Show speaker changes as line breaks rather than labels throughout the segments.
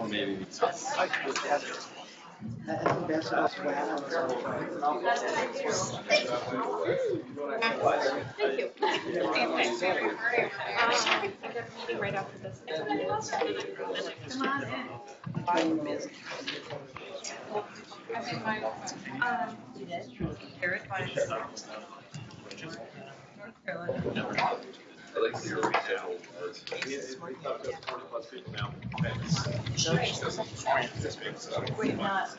I think that's what happens.
Thank you. I got a meeting right after this. Come on in. I think mine. You did? Eric, North Carolina.
I like the original.
Wait, not.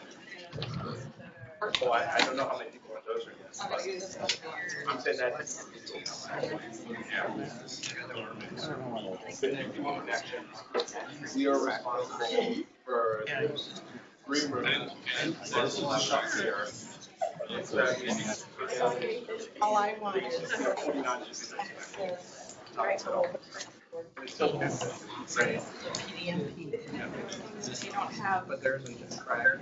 Oh, I don't know how many people are those are yet. I'm saying that. We are responsible for green room.
All I want is you don't have.
But there isn't a track.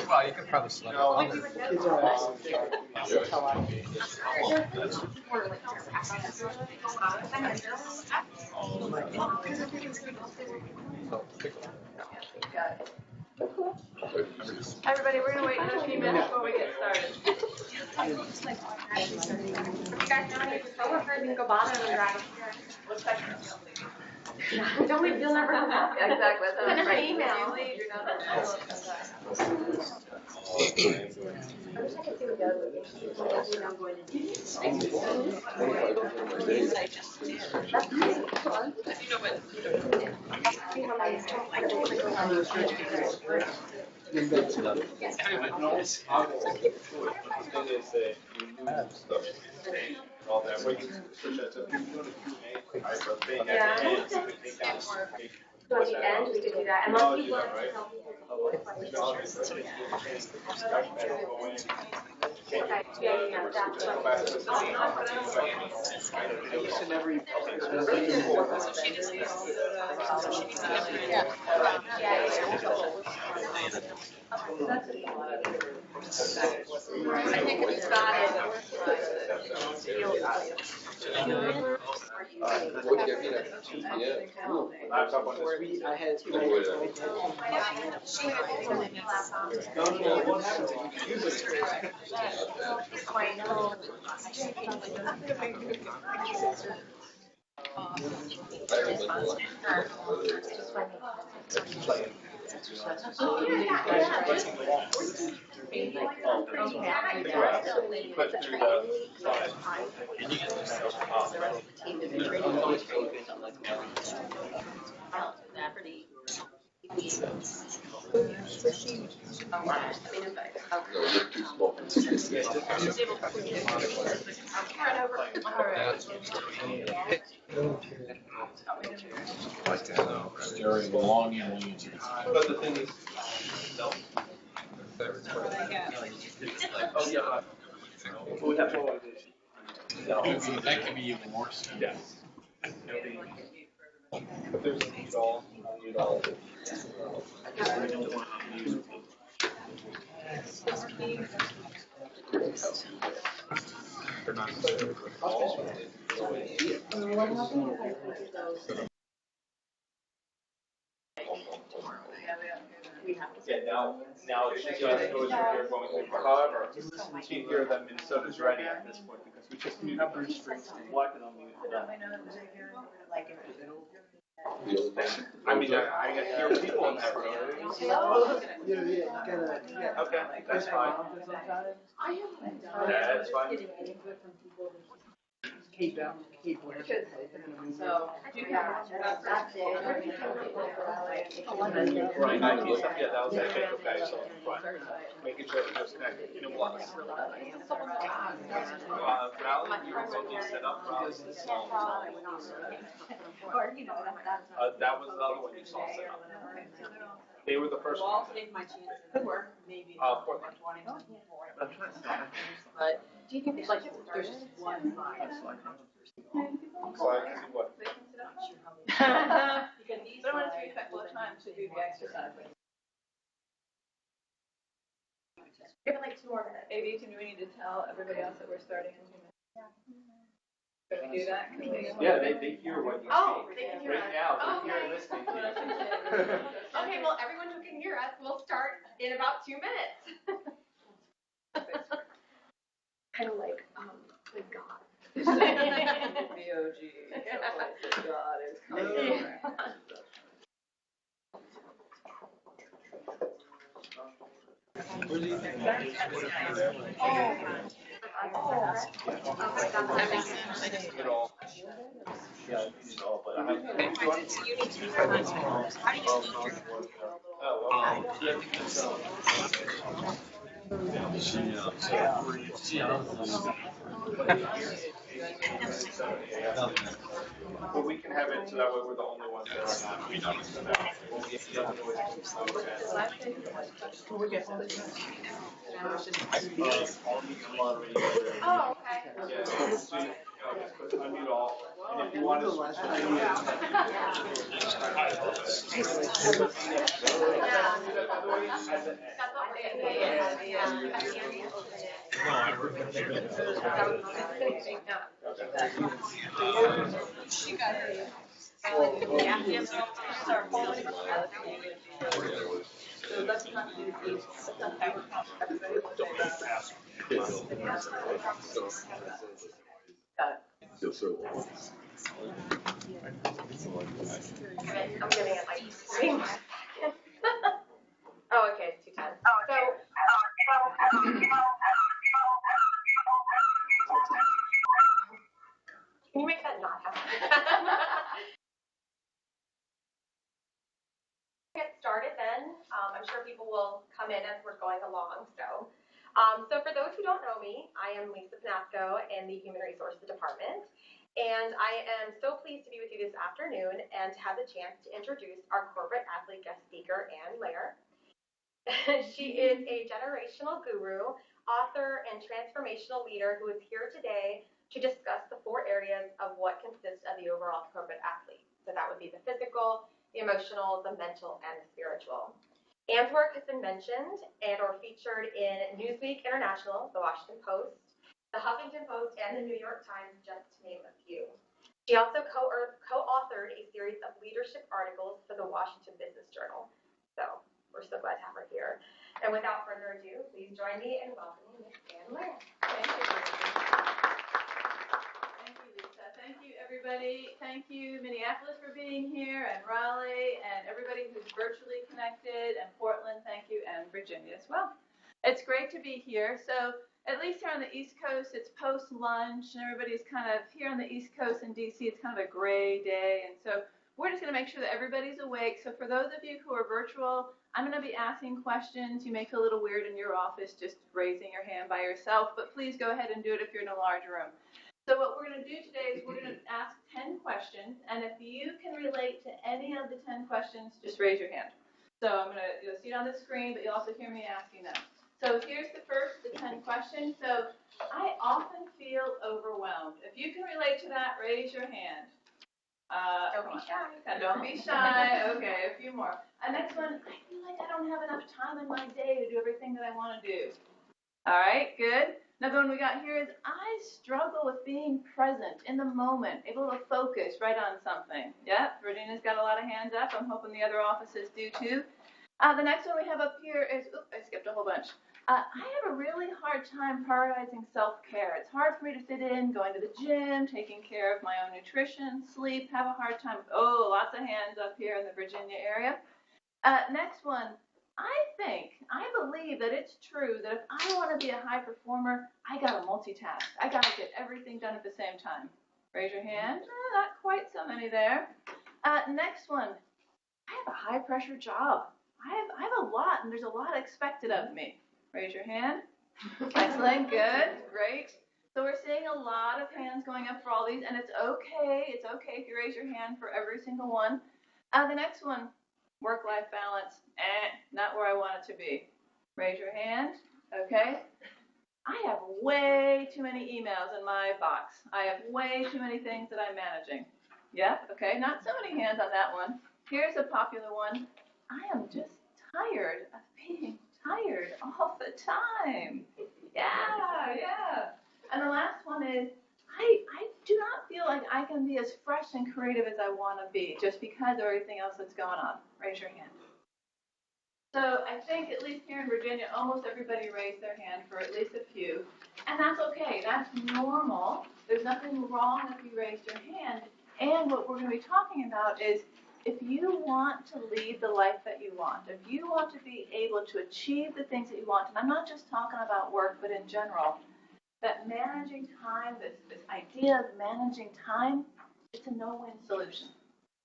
Well, you could probably slip
Kids are awesome. That's how I
Everybody, we're gonna wait a few minutes before we get started. You guys know any coworkers you can go bother them and drive. Don't we? You'll never come back. Exactly. Send them an email. I wish I could see what the other I'm going to do. That's kind of fun. See how many
all that. Where you switch that to
So at the end, we could do that. Unless you want to tell people I think it's got it.
I had two.
During long leads.
But the thing is, oh yeah. We have to.
That could be even worse.
Yeah. If there's a need all, need all. They're not. Yeah, now it's just you're going through. However, to hear that Minnesota's ready at this point because we just need to selected on I mean, I hear people in that room. Okay, that's fine. Yeah, that's fine.
Keep out, keep where.
So, yeah, that's it.
Right, yeah, that was okay, so fine. Making sure that those connected. You know what? Rally, you were supposed to set up rallies this small. That was the other one you saw set up. They were the first one. Portland.
But do you think like there's just one
So I can see what.
Because I want to take a couple of times to do the exercise. We have like 2 more minutes.
Maybe we need to tell everybody else that we're starting in 2 minutes. Should we do that?
Yeah, they hear what you
Oh,
speak.
they can hear
Right
us.
now,
Oh,
they're here
okay.
listening to you.
Okay, well, everyone who can hear us, we'll start in about 2 minutes. Kind of like God.
B-O-G. God is coming.
Well, we can have it so that way we're the only ones that are not speaking. So that
Oh, okay.
yeah, so you just put unmute all. And if you want to switch to
I'm giving it like 3 more seconds. Oh, okay, it's 2:10. So. Can you make that not happen? Get started then. I'm sure people will come in as we're going along. So for those who don't know me, I am Lisa Panasco in the Human Resources Department. And I am so pleased to be with you this afternoon and to have the chance to introduce our corporate athlete guest speaker, Ann Loehr. She is a generational guru, author, and transformational leader who is here today to discuss the 4 areas of what consists of the overall corporate athlete. So that would be the physical, the emotional, the mental, and the spiritual. Ann's work has been mentioned and or featured in Newsweek International, the Washington Post, the Huffington Post, and the New York Times, just to name a few. She also co-authored a series of leadership articles for the Washington Business Journal. So we're so glad to have her here. And without further ado, please join me in welcoming Ms. Ann Loehr.
Thank you. Thank you, Lisa. Thank you, everybody. Thank you, Minneapolis, for being here, and Raleigh, and everybody who's virtually connected, and Portland, thank you, and Virginia as well. It's great to be here. So at least here on the East Coast, it's post-lunch, and everybody's kind of here on the East Coast in D.C. It's kind of a gray day, and so we're just going to make sure that everybody's awake. So for those of you who are virtual, I'm going to be asking questions. You may feel a little weird in your office just raising your hand by yourself, but please go ahead and do it if you're in a large room. So what we're going to do today is we're going to ask 10 questions, and if you can relate to any of the 10 questions, just raise your hand. So I'm going to, you'll see it on the screen, but you'll also hear me asking them. So here's the 10 questions. So I often feel overwhelmed. If you can relate to that, raise your hand.
Don't be shy.
Don't be shy. Okay, a few more. Next one, I feel like I don't have enough time in my day to do everything that I want to do. All right, good. Another one we got here is I struggle with being present in the moment, able to focus right on something. Yep, Virginia's got a lot of hands up. I'm hoping the other offices do too. The next one we have up here is, oops, I skipped a whole bunch. I have a really hard time prioritizing self-care. It's hard for me to fit in going to the gym, taking care of my own nutrition, sleep, have a hard time. Oh, lots of hands up here in the Virginia area. Next one, I believe that it's true that if I want to be a high performer, I got to multitask. I got to get everything done at the same time. Raise your hand. Not quite so many there. Next one, I have a high-pressure job. I have a lot, and there's a lot expected of me. Raise your hand. Excellent, good, great. So we're seeing a lot of hands going up for all these, and it's okay. It's okay if you raise your hand for every single one. The next one, work-life balance. Not where I want it to be. Raise your hand. Okay. I have way too many emails in my box. I have way too many things that I'm managing. Yeah, okay, not so many hands on that one. Here's a popular one. I am just tired of being tired all the time. Yeah. And the last one is, I do not feel like I can be as fresh and creative as I want to be just because of everything else that's going on. Raise your hand. So I think at least here in Virginia, almost everybody raised their hand for at least a few. And that's okay. That's normal. There's nothing wrong if you raised your hand. And what we're going to be talking about is if you want to lead the life that you want, if you want to be able to achieve the things that you want, and I'm not just talking about work, but in general, that managing time, this idea of managing time, it's a no-win solution.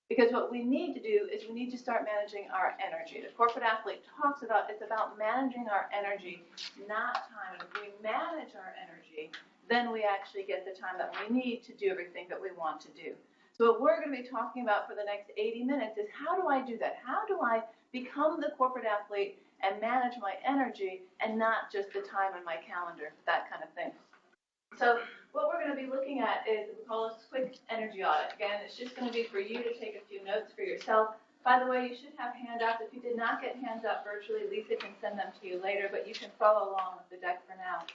Because what we need to do is we need to start managing our energy. The corporate athlete talks about it's about managing our energy, not time. And if we manage our energy, then we actually get the time that we need to do everything that we want to do. So what we're going to be talking about for the next 80 minutes is how do I do that? How do I become the corporate athlete and manage my energy and not just the time on my calendar, that kind of thing. So what we're going to be looking at is we call a quick energy audit. Again, it's just going to be for you to take a few notes for yourself. By the way, you should have handouts. If you did not get hands out virtually, Lisa can send them to you later, but you can follow along with the deck for now.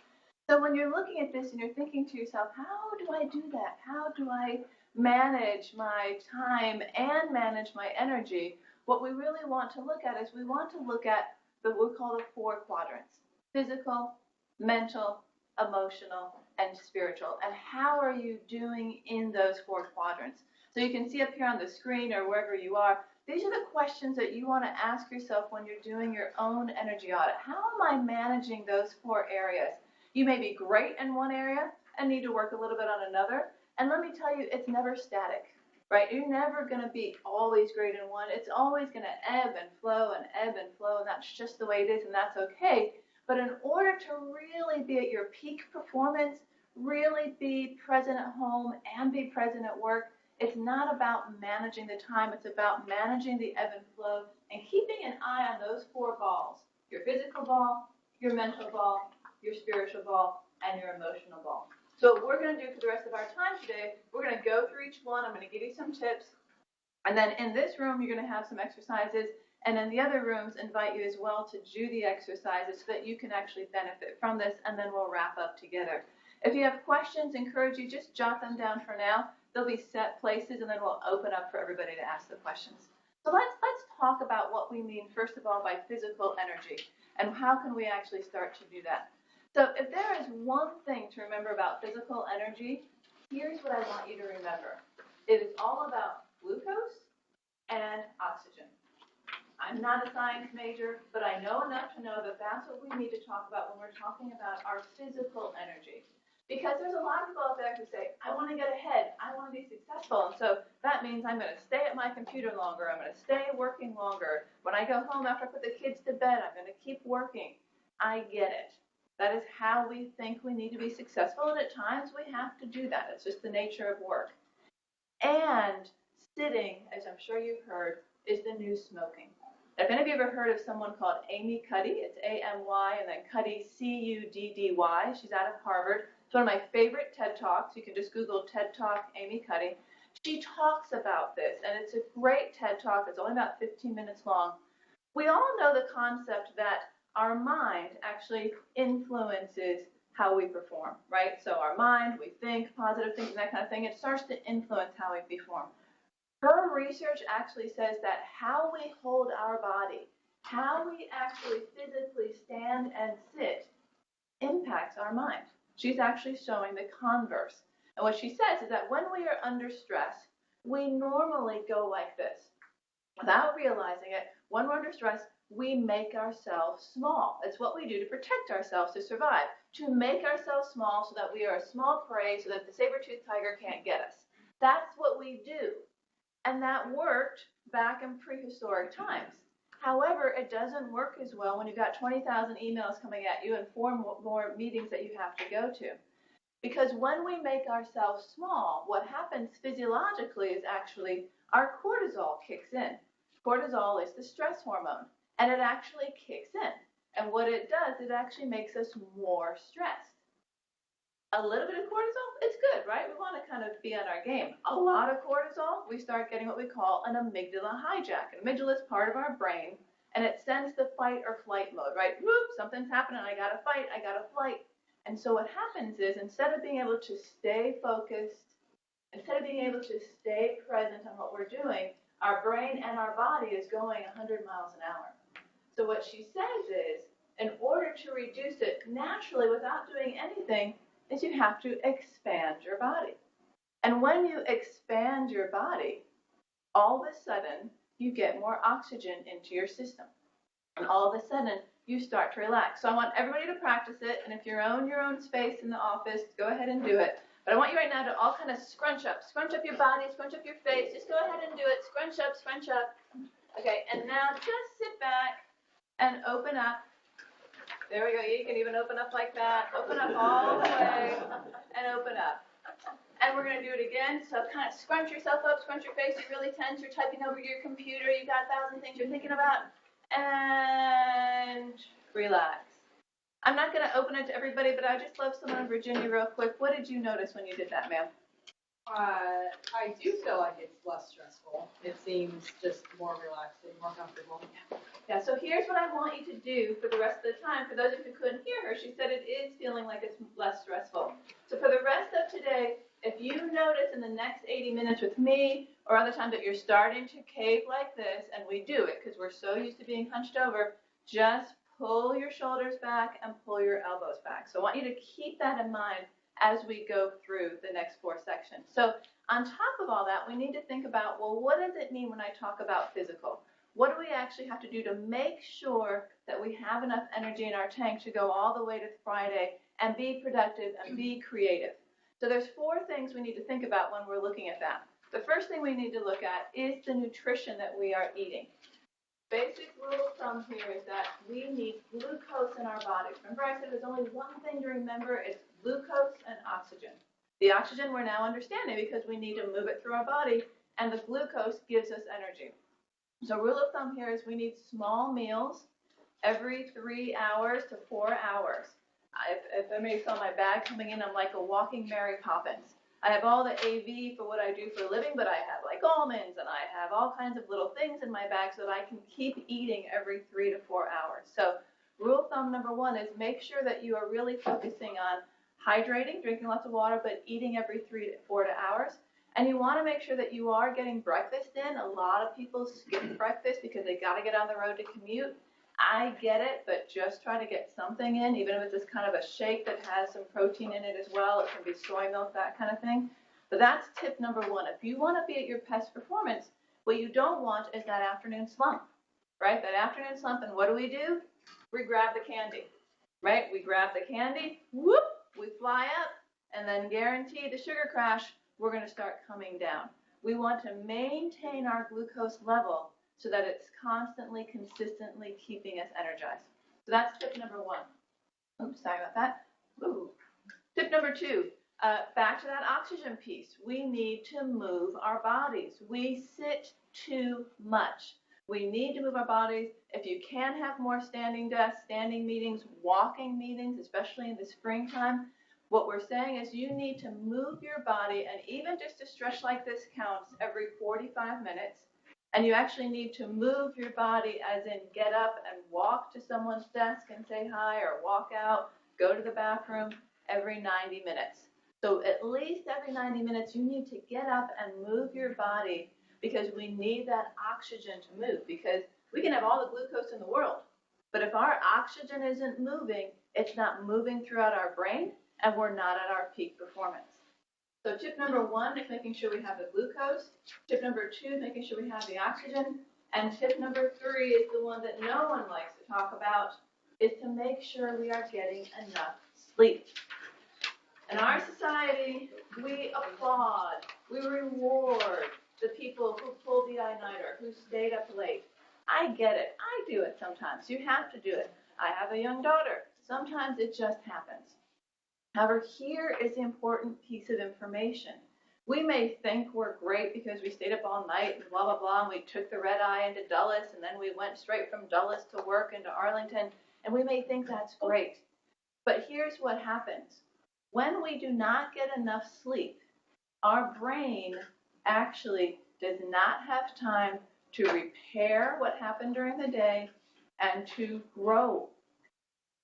So when you're looking at this and you're thinking to yourself, how do I do that? How do I manage my time and manage my energy? What we really want to look at is we want to look at what we call the 4 quadrants: physical, mental, emotional, and spiritual. And how are you doing in those 4 quadrants? So you can see up here on the screen or wherever you are, these are the questions that you want to ask yourself when you're doing your own energy audit. How am I managing those 4 areas? You may be great in one area and need to work a little bit on another. And let me tell you, it's never static, right? You're never going to be always great in one. It's always going to ebb and flow, and that's just the way it is, and that's okay. But in order to really be at your peak performance, really be present at home and be present at work, it's not about managing the time. It's about managing the ebb and flow and keeping an eye on those 4 balls: your physical ball, your mental ball, your spiritual ball, and your emotional ball. So what we're going to do for the rest of our time today, we're going to go through each one. I'm going to give you some tips. And then in this room, you're going to have some exercises. And in the other rooms, invite you as well to do the exercises so that you can actually benefit from this. And then we'll wrap up together. If you have questions, encourage you, just jot them down for now. They'll be set places, and then we'll open up for everybody to ask the questions. So let's talk about what we mean, first of all, by physical energy. And how can we actually start to do that? So if there is one thing to remember about physical energy, here's what I want you to remember. It is all about glucose and oxygen. I'm not a science major, but I know enough to know that that's what we need to talk about when we're talking about our physical energy. Because there's a lot of people out there who say, I want to get ahead, I want to be successful, and so that means I'm going to stay at my computer longer, I'm going to stay working longer. When I go home after I put the kids to bed, I'm going to keep working. I get it. That is how we think we need to be successful, and at times we have to do that. It's just the nature of work. And sitting, as I'm sure you've heard, is the new smoking. If any of you ever heard of someone called Amy Cuddy, it's A-M-Y and then Cuddy, C-U-D-D-Y. She's out of Harvard. It's one of my favorite TED Talks. You can just Google TED Talk Amy Cuddy. She talks about this, and it's a great TED Talk. It's only about 15 minutes long. We all know the concept that our mind actually influences how we perform, right? So our mind, we think positive things and that kind of thing. It starts to influence how we perform. Her research actually says that how we hold our body, how we actually physically stand and sit, impacts our mind. She's actually showing the converse. And what she says is that when we are under stress, we normally go like this. Without realizing it, when we're under stress, we make ourselves small. It's what we do to protect ourselves to survive, to make ourselves small so that we are a small prey so that the saber-toothed tiger can't get us. That's what we do. And that worked back in prehistoric times. However, it doesn't work as well when you've got 20,000 emails coming at you and 4 more meetings that you have to go to. Because when we make ourselves small, what happens physiologically is actually our cortisol kicks in. Cortisol is the stress hormone, and it actually kicks in. And what it does, it actually makes us more stressed. A little bit of cortisol, it's good, right? We want to kind of be on our game. A lot of cortisol, we start getting what we call an amygdala hijack. An amygdala is part of our brain and it sends the fight or flight mode, right? Whoop, something's happening, I gotta fight, I gotta flight. And so what happens is, instead of being able to stay focused, instead of being able to stay present on what we're doing, our brain and our body is going 100 miles an hour. So what she says is, in order to reduce it naturally without doing anything, is you have to expand your body. And when you expand your body, all of a sudden, you get more oxygen into your system. And all of a sudden, you start to relax. So I want everybody to practice it, and if you're in your own space in the office, go ahead and do it. But I want you right now to all kind of scrunch up your body, scrunch up your face. Just go ahead and do it. Scrunch up, scrunch up. Okay, and now just sit back and open up. There we go. You can even open up like that. Open up all the way and open up. And we're going to do it again. So kind of scrunch yourself up, scrunch your face. You're really tense. You're typing over your computer. You've got 1,000 things you're thinking about. And relax. I'm not going to open it to everybody, but I just love someone in Virginia real quick. What did you notice when you did that, ma'am?
I do feel like it's less stressful. It seems just more relaxing, more comfortable.
Yeah, so here's what I want you to do for the rest of the time. For those of you who couldn't hear her, she said it is feeling like it's less stressful. So for the rest of today, if you notice in the next 80 minutes with me or other times that you're starting to cave like this, and we do it because we're so used to being hunched over, just pull your shoulders back and pull your elbows back. So I want you to keep that in mind as we go through the next 4 sections. So on top of all that, we need to think about, well, what does it mean when I talk about physical? What do we actually have to do to make sure that we have enough energy in our tank to go all the way to Friday and be productive and be creative? So there's 4 things we need to think about when we're looking at that. The first thing we need to look at is the nutrition that we are eating. Basic rule of thumb here is that we need glucose in our bodies. Remember I said there's only one thing to remember, it's glucose and oxygen. The oxygen we're now understanding because we need to move it through our body, and the glucose gives us energy. So rule of thumb here is we need small meals every 3 hours to 4 hours. If anybody saw my bag coming in, I'm like a walking Mary Poppins. I have all the AV for what I do for a living, but I have like almonds and I have all kinds of little things in my bag so that I can keep eating every 3 to 4 hours. So rule of thumb number 1 is make sure that you are really focusing on hydrating, drinking lots of water, but eating every 3 to 4 hours. And you want to make sure that you are getting breakfast in. A lot of people skip breakfast because they got to get on the road to commute. I get it, but just try to get something in, even if it's just kind of a shake that has some protein in it as well. It can be soy milk, that kind of thing. But that's tip number 1. If you want to be at your best performance, what you don't want is that afternoon slump, right? That afternoon slump, and what do? We grab the candy, right? We grab the candy, whoop, we fly up, and then guarantee the sugar crash, we're going to start coming down. We want to maintain our glucose level so that it's constantly, consistently keeping us energized. So that's tip number 1. Oops, sorry about that. Ooh. Tip number 2, back to that oxygen piece. We need to move our bodies. We sit too much. We need to move our bodies. If you can have more standing desks, standing meetings, walking meetings, especially in the springtime, what we're saying is you need to move your body, and even just a stretch like this counts every 45 minutes. And you actually need to move your body, as in get up and walk to someone's desk and say hi, or walk out, go to the bathroom every 90 minutes. So at least every 90 minutes, you need to get up and move your body because we need that oxygen to move. Because we can have all the glucose in the world, but if our oxygen isn't moving, it's not moving throughout our brain, and we're not at our peak performance. So tip number 1 is making sure we have the glucose. Tip number 2 is making sure we have the oxygen. And tip number 3 is the one that no one likes to talk about, is to make sure we are getting enough sleep. In our society, we applaud, we reward the people who pulled the all-nighter, who stayed up late. I get it. I do it sometimes. You have to do it. I have a young daughter. Sometimes it just happens. However, here is the important piece of information. We may think we're great because we stayed up all night and blah, blah, blah, and we took the red eye into Dulles, and then we went straight from Dulles to work into Arlington, and we may think that's great. But here's what happens. When we do not get enough sleep, our brain actually does not have time to repair what happened during the day and to grow.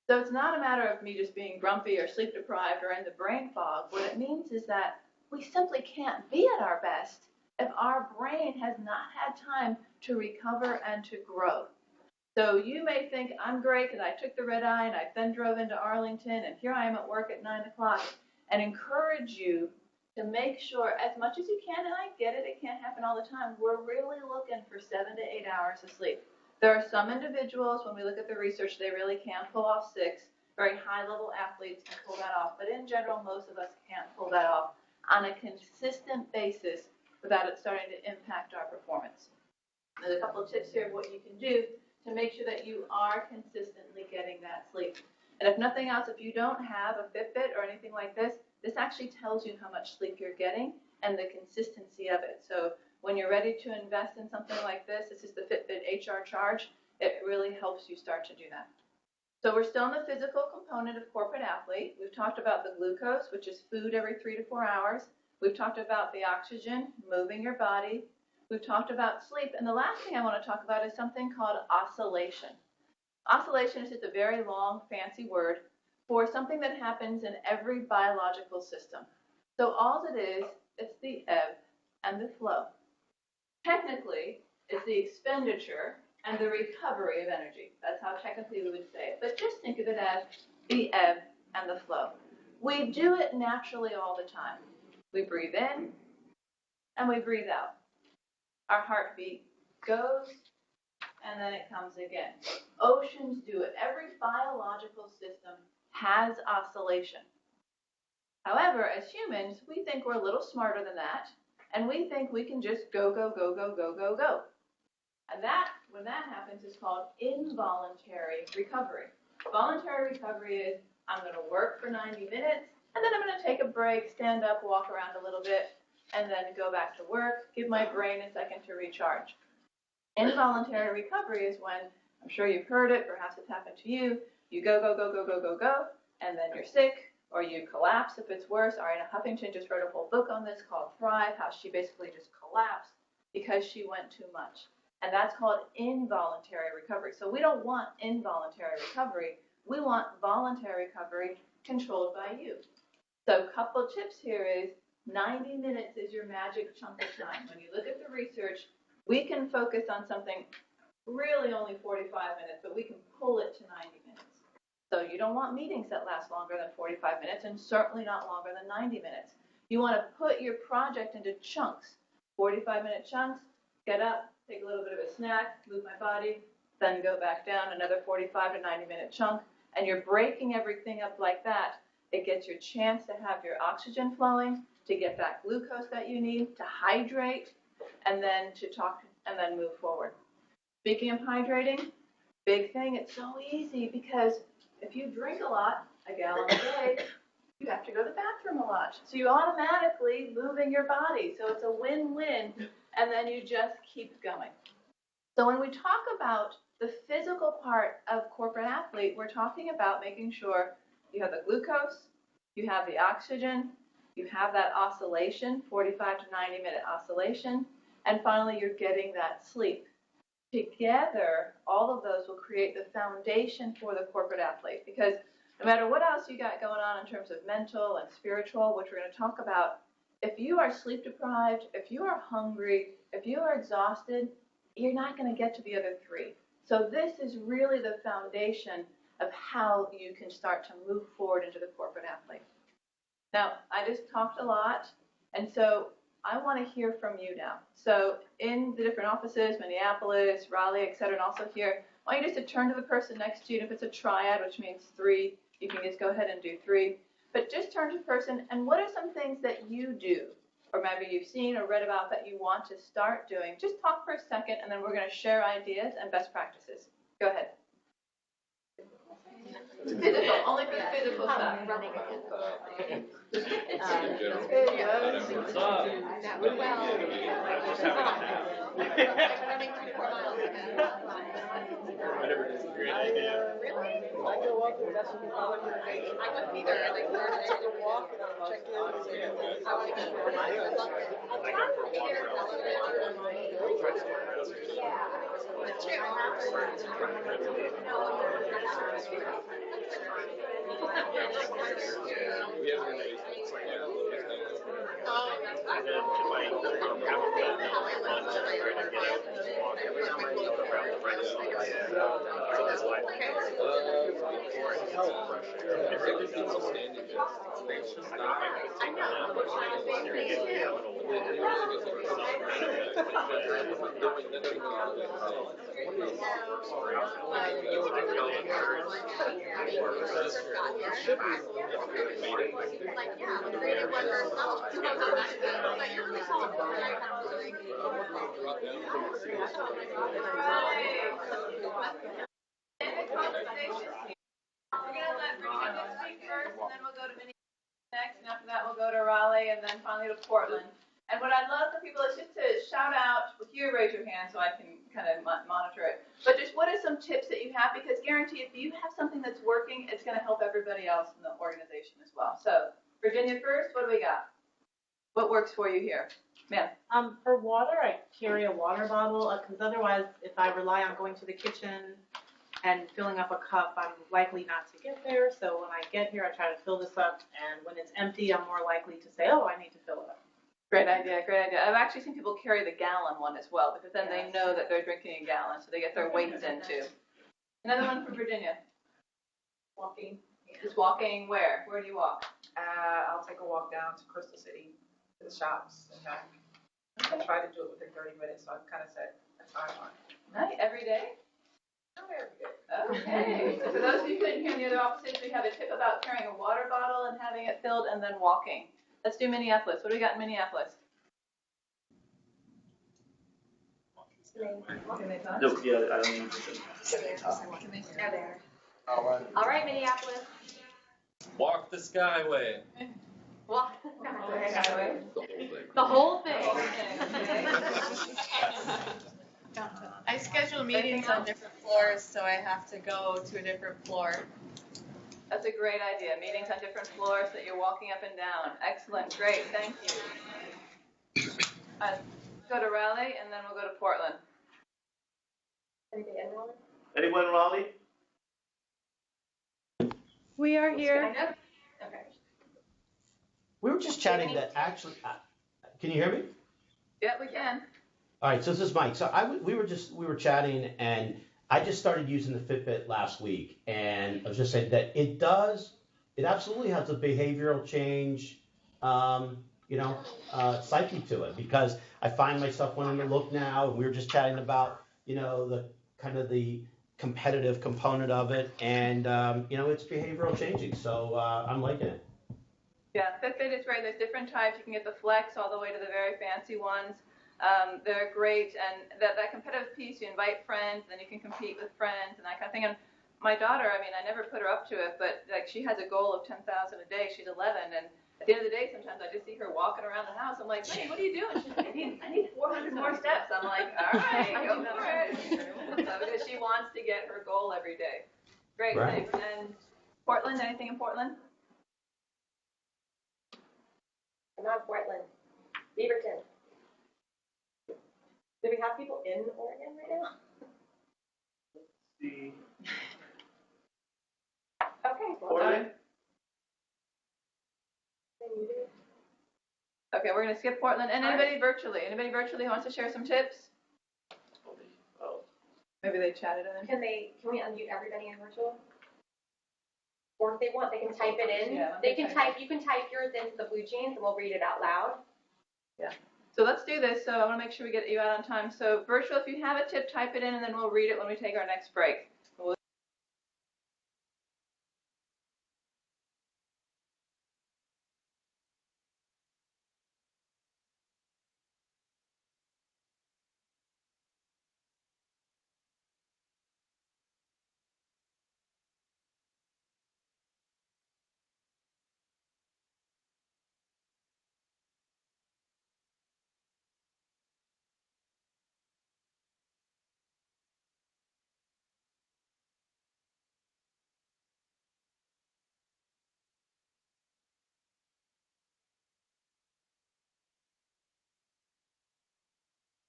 So it's not a matter of me just being grumpy or sleep deprived or in the brain fog. What it means is that we simply can't be at our best if our brain has not had time to recover and to grow. So you may think, I'm great because I took the red eye and I then drove into Arlington and here I am at work at 9 o'clock, and encourage you to make sure as much as you can, and I get it, it can't happen all the time, we're really looking for 7 to 8 hours of sleep. There are some individuals, when we look at the research, they really can pull off 6. Very high-level athletes can pull that off, but in general, most of us can't pull that off on a consistent basis without it starting to impact our performance. There's a couple of tips here of what you can do to make sure that you are consistently getting that sleep. And if nothing else, if you don't have a Fitbit or anything like this, this actually tells you how much sleep you're getting and the consistency of it. So when you're ready to invest in something like this is the Fitbit HR Charge. It really helps you start to do that. So we're still in the physical component of corporate athlete. We've talked about the glucose, which is food every 3 to 4 hours. We've talked about the oxygen, moving your body. We've talked about sleep, and the last thing I want to talk about is something called oscillation. Oscillation is just a very long, fancy word for something that happens in every biological system. So all it is, it's the ebb and the flow. Technically, it's the expenditure and the recovery of energy. That's how technically we would say it. But just think of it as the ebb and the flow. We do it naturally all the time. We breathe in and we breathe out. Our heartbeat goes and then it comes again. Oceans do it. Every biological system has oscillation. However, as humans, we think we're a little smarter than that, and we think we can just go, go, go, go, go, go, go. And that, when that happens, is called involuntary recovery. Voluntary recovery is, I'm going to work for 90 minutes, and then I'm going to take a break, stand up, walk around a little bit, and then go back to work, give my brain a second to recharge. Involuntary recovery is when, I'm sure you've heard it, perhaps it's happened to you, you go, go, go, go, go, go, go, and then you're sick, or you collapse if it's worse. Ariana Huffington just wrote a whole book on this called Thrive, how she basically just collapsed because she went too much. And that's called involuntary recovery. So we don't want involuntary recovery. We want voluntary recovery controlled by you. So a couple of tips here is 90 minutes is your magic chunk of time. When you look at the research, we can focus on something really only 45 minutes, but we can pull it to 90 minutes. So you don't want meetings that last longer than 45 minutes and certainly not longer than 90 minutes. You want to put your project into chunks, 45-minute chunks, get up, take a little bit of a snack, move my body, then go back down, another 45 to 90-minute chunk, and you're breaking everything up like that. It gets your chance to have your oxygen flowing, to get that glucose that you need, to hydrate, and then to talk, and then move forward. Speaking of hydrating, big thing, it's so easy because if you drink a lot, a gallon a day, you have to go to the bathroom a lot. So you automatically moving your body. So it's a win-win, and then you just keep going. So when we talk about the physical part of corporate athlete, we're talking about making sure you have the glucose, you have the oxygen, you have that oscillation, 45 to 90-minute oscillation, and finally you're getting that sleep. Together, all of those will create the foundation for the corporate athlete, because no matter what else you got going on in terms of mental and spiritual, which we're going to talk about, if you are sleep deprived, if you are hungry, if you are exhausted, you're not going to get to the other three. So this is really the foundation of how you can start to move forward into the corporate athlete. Now, I just talked a lot, and so I want to hear from you now. So in the different offices, Minneapolis, Raleigh, et cetera, and also here, I want you just to turn to the person next to you. And if it's a triad, which means 3, you can just go ahead and do 3. But just turn to the person, and what are some things that you do, or maybe you've seen or read about that you want to start doing? Just talk for a second, and then we're going to share ideas and best practices. Go ahead. Physical, only for the physical stuff.
Running again.
That went well.
Running 3-4 miles again. Really?
I go up and that's when
I wouldn't either. And I started to walk and I'll check in. I want to go for miles. I love it. I'll try to figure out elevator. Yeah.
We're gonna let Virginia speak first, and then we'll go to Minneapolis next, and after that, we'll go to Raleigh, and then finally to Portland. And what I'd love for people is just to shout out, here, raise your hand so I can kind of monitor it. But just what are some tips that you have? Because guarantee if you have something that's working, it's gonna help everybody else in the organization as well. So, Virginia first, what do we got? What works for you here? Ma'am?
For water, I carry a water bottle, because otherwise, if I rely on going to the kitchen and filling up a cup, I'm likely not to get there. So when I get here, I try to fill this up, and when it's empty, I'm more likely to say, oh, I need to fill it up.
Great idea, great idea. I've actually seen people carry the gallon one as well, because then they know that they're drinking a gallon, so they get their weights in too. Another one for Virginia.
Walking.
Just walking where? Where do you walk?
I'll take a walk down to Crystal City, to the shops and back. I try to do it within 30 minutes, so I've kind of set a timeline.
Nice, every day?
Not every day.
Okay, so for those of you who couldn't hear in the other offices, we have a tip about carrying a water bottle and having it filled and then walking. Let's do Minneapolis. What do we got in Minneapolis? Can they talk?
No, yeah, I don't need
All right, Minneapolis.
Walk the Skyway.
Walk.
Highway.
The whole thing.
I schedule meetings on different floors, so I have to go to a different floor.
That's a great idea. Meetings on different floors that you're walking up and down. Excellent, great, thank you. Go to Raleigh and then we'll go to Portland.
Anybody in Raleigh?
Anyone in Raleigh?
We are here.
Okay.
We were just chatting that actually, can you hear me?
Yeah, we can.
All right, so this is Mike. So we were chatting, and I just started using the Fitbit last week, and I was just saying that it absolutely has a behavioral change, psyche to it, because I find myself wanting to look now, and we were just chatting about, the kind of the competitive component of it, and it's behavioral changing. So I'm liking it.
Yeah, Fitbit is great. There's different types. You can get the Flex all the way to the very fancy ones. They're great, and that competitive piece, you invite friends, then you can compete with friends and that kind of thing. And my daughter, I never put her up to it, but like she has a goal of 10,000 a day. She's 11, and at the end of the day, sometimes I just see her walking around the house. I'm like, hey, what are you doing? She's like, I need 400 more steps. I'm like, all right, go for it. So, because she wants to get her goal every day. Great,
Right.
thanks. And Portland, anything in Portland?
I'm not Portland. Beaverton. Do we have people in Oregon right now?
See.
Okay. Well,
Portland?
then you do.
Okay, we're going to skip Portland. And anybody virtually? Anybody virtually who wants to share some tips?
Oh.
Maybe they chatted in.
Can we unmute everybody in virtual? Or if they want, they can type it in.
Yeah,
You can type yours into the blue jeans and we'll read it out loud.
Yeah. So let's do this. So I want to make sure we get you out on time. So virtual, if you have a tip, type it in and then we'll read it when we take our next break.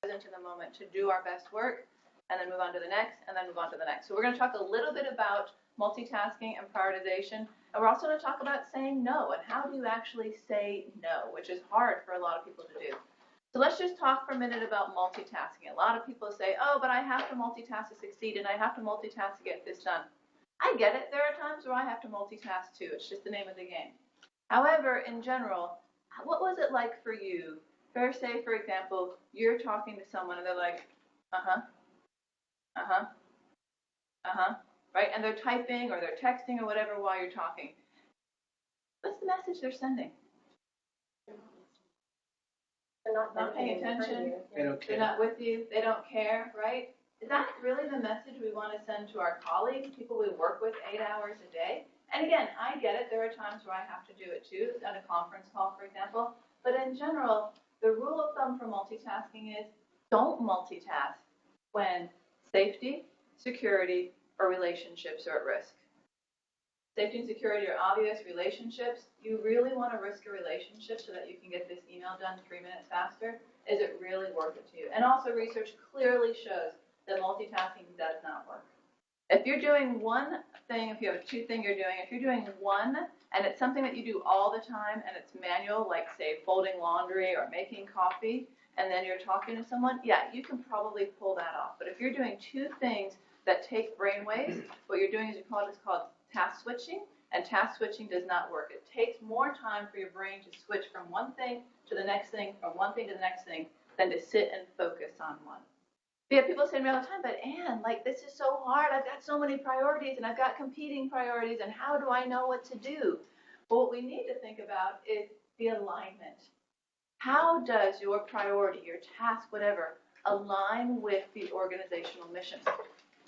Into the moment to do our best work. and then move on to the next, and then move on to the next. So we're going to talk a little bit about multitasking and prioritization, and we're also going to talk about saying no, and how do you actually say no, which is hard for a lot of people to do. So let's just talk for a minute about multitasking. A lot of people say, oh, but I have to multitask to succeed, and I have to multitask to get this done. I get it. There are times where I have to multitask too. It's just the name of the game. However, in general, what was it like for you? Say, for example, you're talking to someone and they're like, right? And they're typing or they're texting or whatever while you're talking. What's the message they're sending?
They're
Not paying attention.
They don't
They're not with you. They don't care, right? Is that really the message we want to send to our colleagues, people we work with 8 hours a day? And again, I get it. There are times where I have to do it too, on a conference call, for example. But in general, the rule of thumb for multitasking is don't multitask when safety, security, or relationships are at risk. Safety and security are obvious. Relationships, you really want to risk a relationship so that you can get this email done 3 minutes faster. Is it really worth it to you? And also research clearly shows that multitasking does not work. If you're doing one thing, if you have a two-thing you're doing, if you're doing one and it's something that you do all the time and it's manual, like say folding laundry or making coffee, and then you're talking to someone, yeah, you can probably pull that off. But if you're doing two things that take brain waves, what you're doing is called task switching, and task switching does not work. It takes more time for your brain to switch from one thing to the next thing, from one thing to the next thing, than to sit and focus on one. Yeah, people say to me all the time, but Anne, like this is so hard. I've got so many priorities and I've got competing priorities and how do I know what to do? Well, what we need to think about is the alignment. How does your priority, your task, whatever, align with the organizational mission?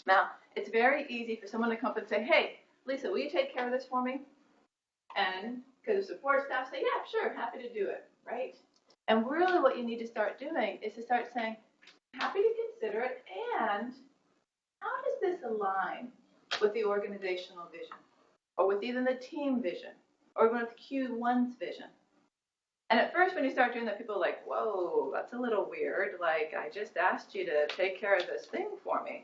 Now, it's very easy for someone to come up and say, hey, Lisa, will you take care of this for me? And because the support staff say, yeah, sure, happy to do it, right? And really what you need to start doing is to start saying, happy to consider it, and how does this align with the organizational vision, or with even the team vision, or even with Q1's vision? And at first when you start doing that, people are like, whoa, that's a little weird, like I just asked you to take care of this thing for me.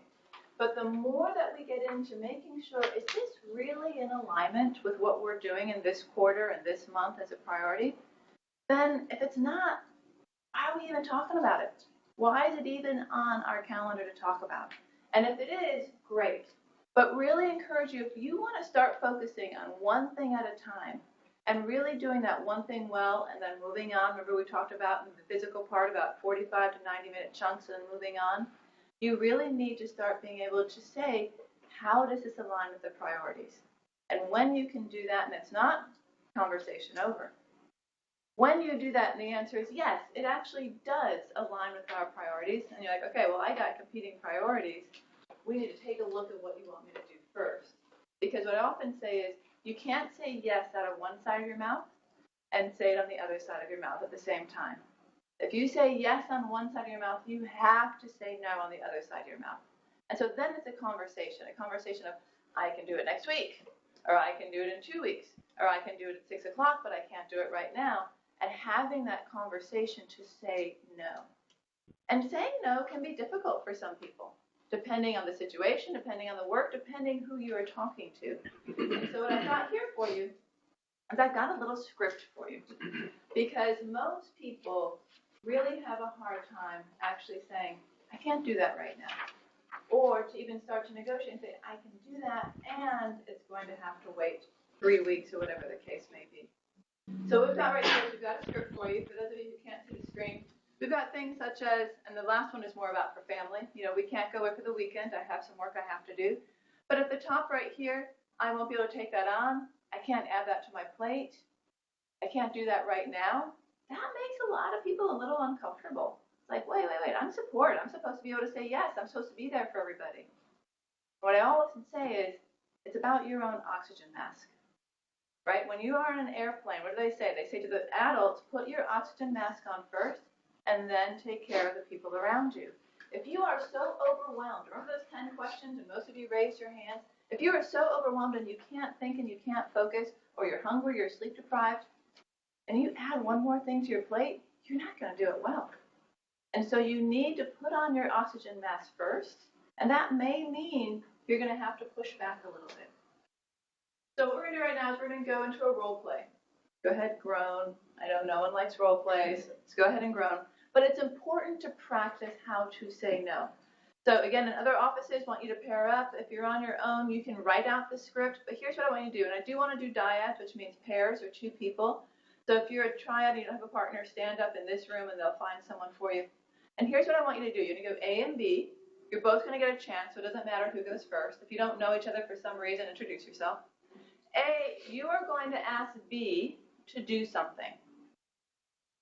But the more that we get into making sure, is this really in alignment with what we're doing in this quarter and this month as a priority? Then if it's not, why are we even talking about it? Why is it even on our calendar to talk about? And if it is, great. But really encourage you, if you want to start focusing on one thing at a time and really doing that one thing well and then moving on, remember we talked about in the physical part about 45 to 90-minute chunks and moving on, you really need to start being able to say, how does this align with the priorities? And when you can do that and it's not, conversation over. When you do that and the answer is yes, it actually does align with our priorities, and you're like, okay, well, I got competing priorities. We need to take a look at what you want me to do first. Because what I often say is, you can't say yes out of one side of your mouth and say it on the other side of your mouth at the same time. If you say yes on one side of your mouth, you have to say no on the other side of your mouth. And so then it's a conversation of, I can do it next week, or I can do it in 2 weeks, or I can do it at 6 o'clock, but I can't do it right now. And having that conversation to say no. And saying no can be difficult for some people, depending on the situation, depending on the work, depending who you are talking to. And so what I've got here for you is I've got a little script for you. Because most people really have a hard time actually saying, I can't do that right now. Or to even start to negotiate and say, I can do that, and it's going to have to wait 3 weeks or whatever the case may be. So we've got right here, we've got a script for you. For those of you who can't see the screen, we've got things such as, and the last one is more about for family. You know, we can't go away for the weekend. I have some work I have to do. But at the top right here, I won't be able to take that on. I can't add that to my plate. I can't do that right now. That makes a lot of people a little uncomfortable. It's like, wait, I'm support. I'm supposed to be able to say yes. I'm supposed to be there for everybody. What I often say is, it's about your own oxygen mask. Right? When you are in an airplane, what do they say? They say to the adults, put your oxygen mask on first, and then take care of the people around you. If you are so overwhelmed, remember those 10 questions, and most of you raised your hands? If you are so overwhelmed and you can't think and you can't focus, or you're hungry, you're sleep deprived, and you add one more thing to your plate, you're not going to do it well. And so you need to put on your oxygen mask first, And that may mean you're going to have to push back a little bit. So what we're going to do right now is we're going to go into a role play. Go ahead, groan. I know no one likes role plays. Let's go ahead and groan. But it's important to practice how to say no. So again, in other offices, want you to pair up. If you're on your own, you can write out the script. But here's what I want you to do. And I do want to do dyads, which means pairs or two people. So if you're a triad and you don't have a partner, stand up in this room and they'll find someone for you. And here's what I want you to do. You're going to go A and B. You're both going to get a chance, so it doesn't matter who goes first. If you don't know each other for some reason, introduce yourself. A, you are going to ask B to do something.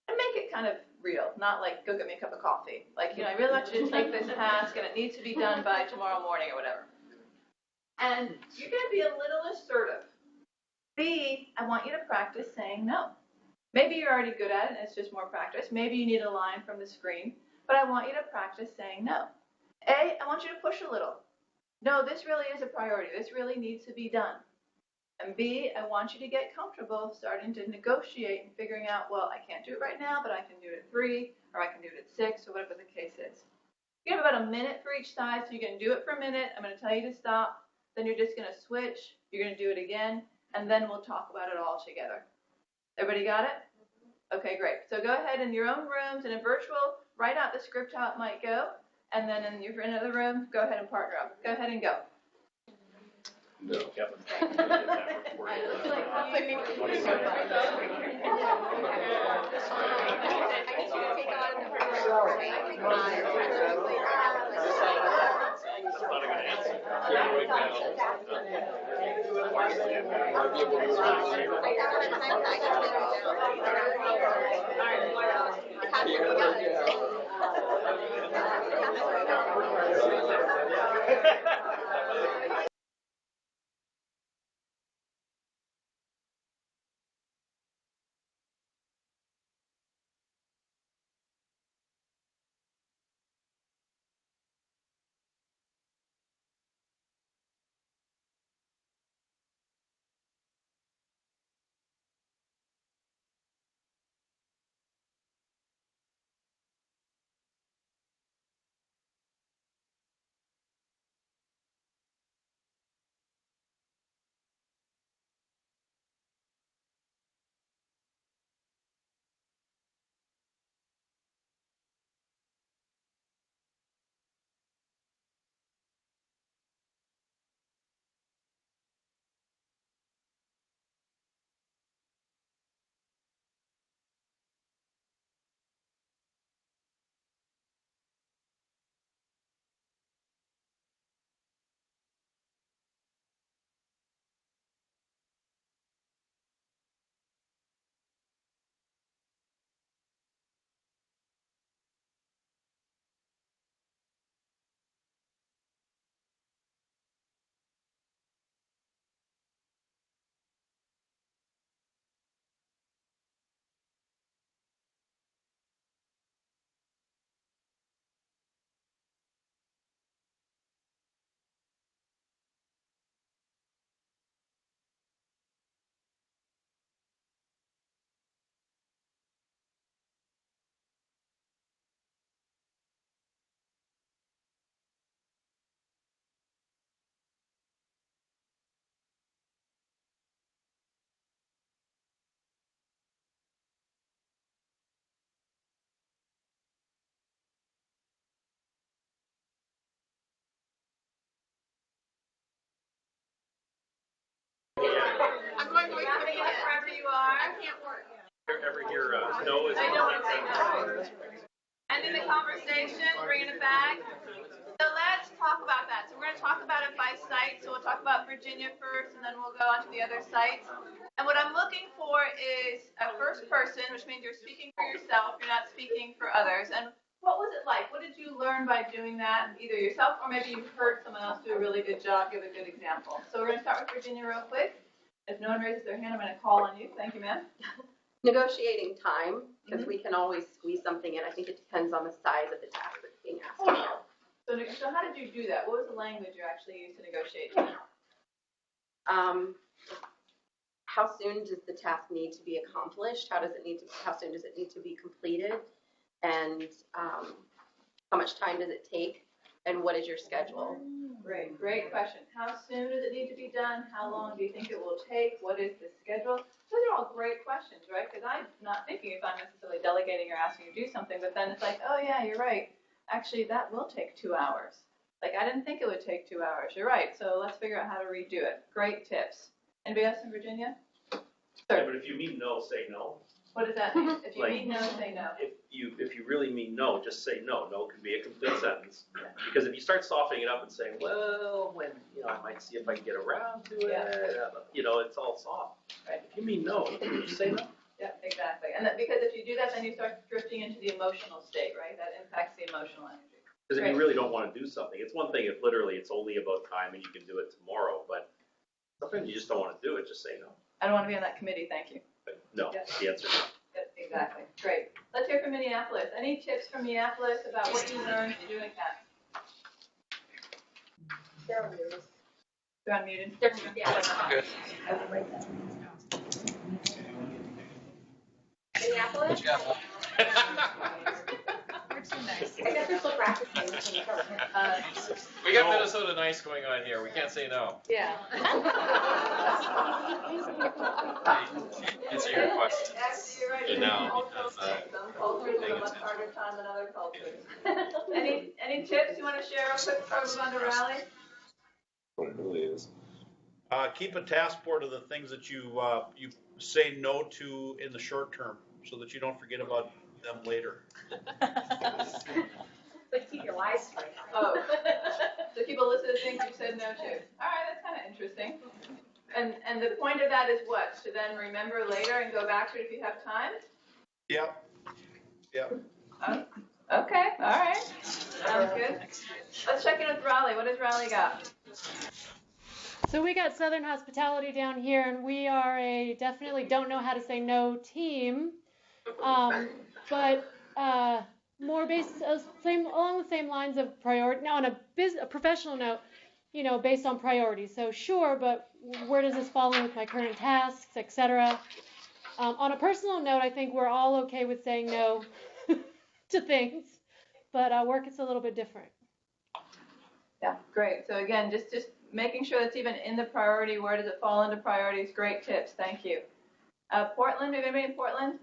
And make it kind of real, not like, go get me a cup of coffee. Like, I really want you to take this task and it needs to be done by tomorrow morning or whatever. And you're going to be a little assertive. B, I want you to practice saying no. Maybe you're already good at it and it's just more practice. Maybe you need a line from the screen, but I want you to practice saying no. A, I want you to push a little. No, this really is a priority. This really needs to be done. And B, I want you to get comfortable starting to negotiate and figuring out, well, I can't do it right now, but I can do it at 3, or I can do it at 6, or whatever the case is. You have about a minute for each side, so you can do it for a minute. I'm going to tell you to stop. Then you're just going to switch. You're going to do it again, and then we'll talk about it all together. Everybody got it? Okay, great. So go ahead in your own rooms, in a virtual, write out the script how it might go, and then in your another room, go ahead and partner up. Go ahead and go.
No.
I'm going to wherever you are. I can't work.
Ever hear no is
I know what I'm saying. Ending the conversation, bringing it back. So let's talk about that. So we're going to talk about it by site. So we'll talk about Virginia first, and then we'll go on to the other sites. And what I'm looking for is a first person, which means you're speaking for yourself. You're not speaking for others. And what was it like? What did you learn by doing that, either yourself or maybe you heard someone else do a really good job, give a good example? So we're going to start with Virginia real quick. If no one raises their hand, I'm going to call on you. Thank you, ma'am.
Negotiating time, because we can always squeeze something in. I think it depends on the size of the task that's being asked.
So how did you do that? What was the language you actually used to negotiate?
How soon does the task need to be accomplished? How soon does it need to be completed? And how much time does it take? and what is your schedule?
Great question. How soon does it need to be done? How long do you think it will take? What is the schedule? Those are all great questions, right? Because I'm not thinking if I'm necessarily delegating or asking you to do something, but then it's like, oh yeah, you're right. Actually, that will take 2 hours. Like, I didn't think it would take 2 hours. You're right. So let's figure out how to redo it. Great tips. Anybody else in Virginia?
Yeah, but if you mean no, say no.
What does that mean? If you
Like-
mean no, say no.
If you really mean no, just say no. No can be a complete sentence. Because if you start softening it up and saying, well, when, I might see if I can get around to it, it's all soft.
Right.
If you mean no, just say no.
Yeah, exactly. And that, because if you do that, then you start drifting into the emotional state, right? That impacts the emotional energy.
Because if you really don't want to do something, it's one thing if literally it's only about time and you can do it tomorrow, but sometimes you just don't want to do it, just say no.
I don't want to be on that committee, thank you.
But no,
Yeah.
the answer is no.
Yep, exactly. Great. Let's hear from Minneapolis. Any tips from Minneapolis about what you learned doing that?
They're unmuted.
You're unmuted.
Minneapolis?
We're too nice.
I guess they're still practicing.
We got Minnesota nice going on here. We can't say no.
Yeah.
Answer your question.
Actually, you're right.
Good now,
Some cultures have a much harder time than other cultures. Any tips you want to share real quick before we move on to rally?
What it really is.
Keep a task board of the things that you say no to in the short term, so that you don't forget about them later.
Like keep your lives straight.
Oh. So keep a list of the things you said no to. All right, that's kind of interesting. And the point of that is what? To then remember later and go back to it if you have time?
Yep.
Okay, all right. Sounds good. Let's check in with Raleigh. What does Raleigh got?
So we got Southern Hospitality down here, and we are a definitely don't know how to say no team, but more based along the same lines of priority. Now, on a professional note, based on priorities. So sure, but where does this fall in with my current tasks, etc. On a personal note, I think we're all okay with saying no to things, but work is a little bit different.
Yeah, great. So again, just making sure that's even in the priority. Where does it fall into priorities? Great tips. Thank you. Portland, are you anybody in Portland?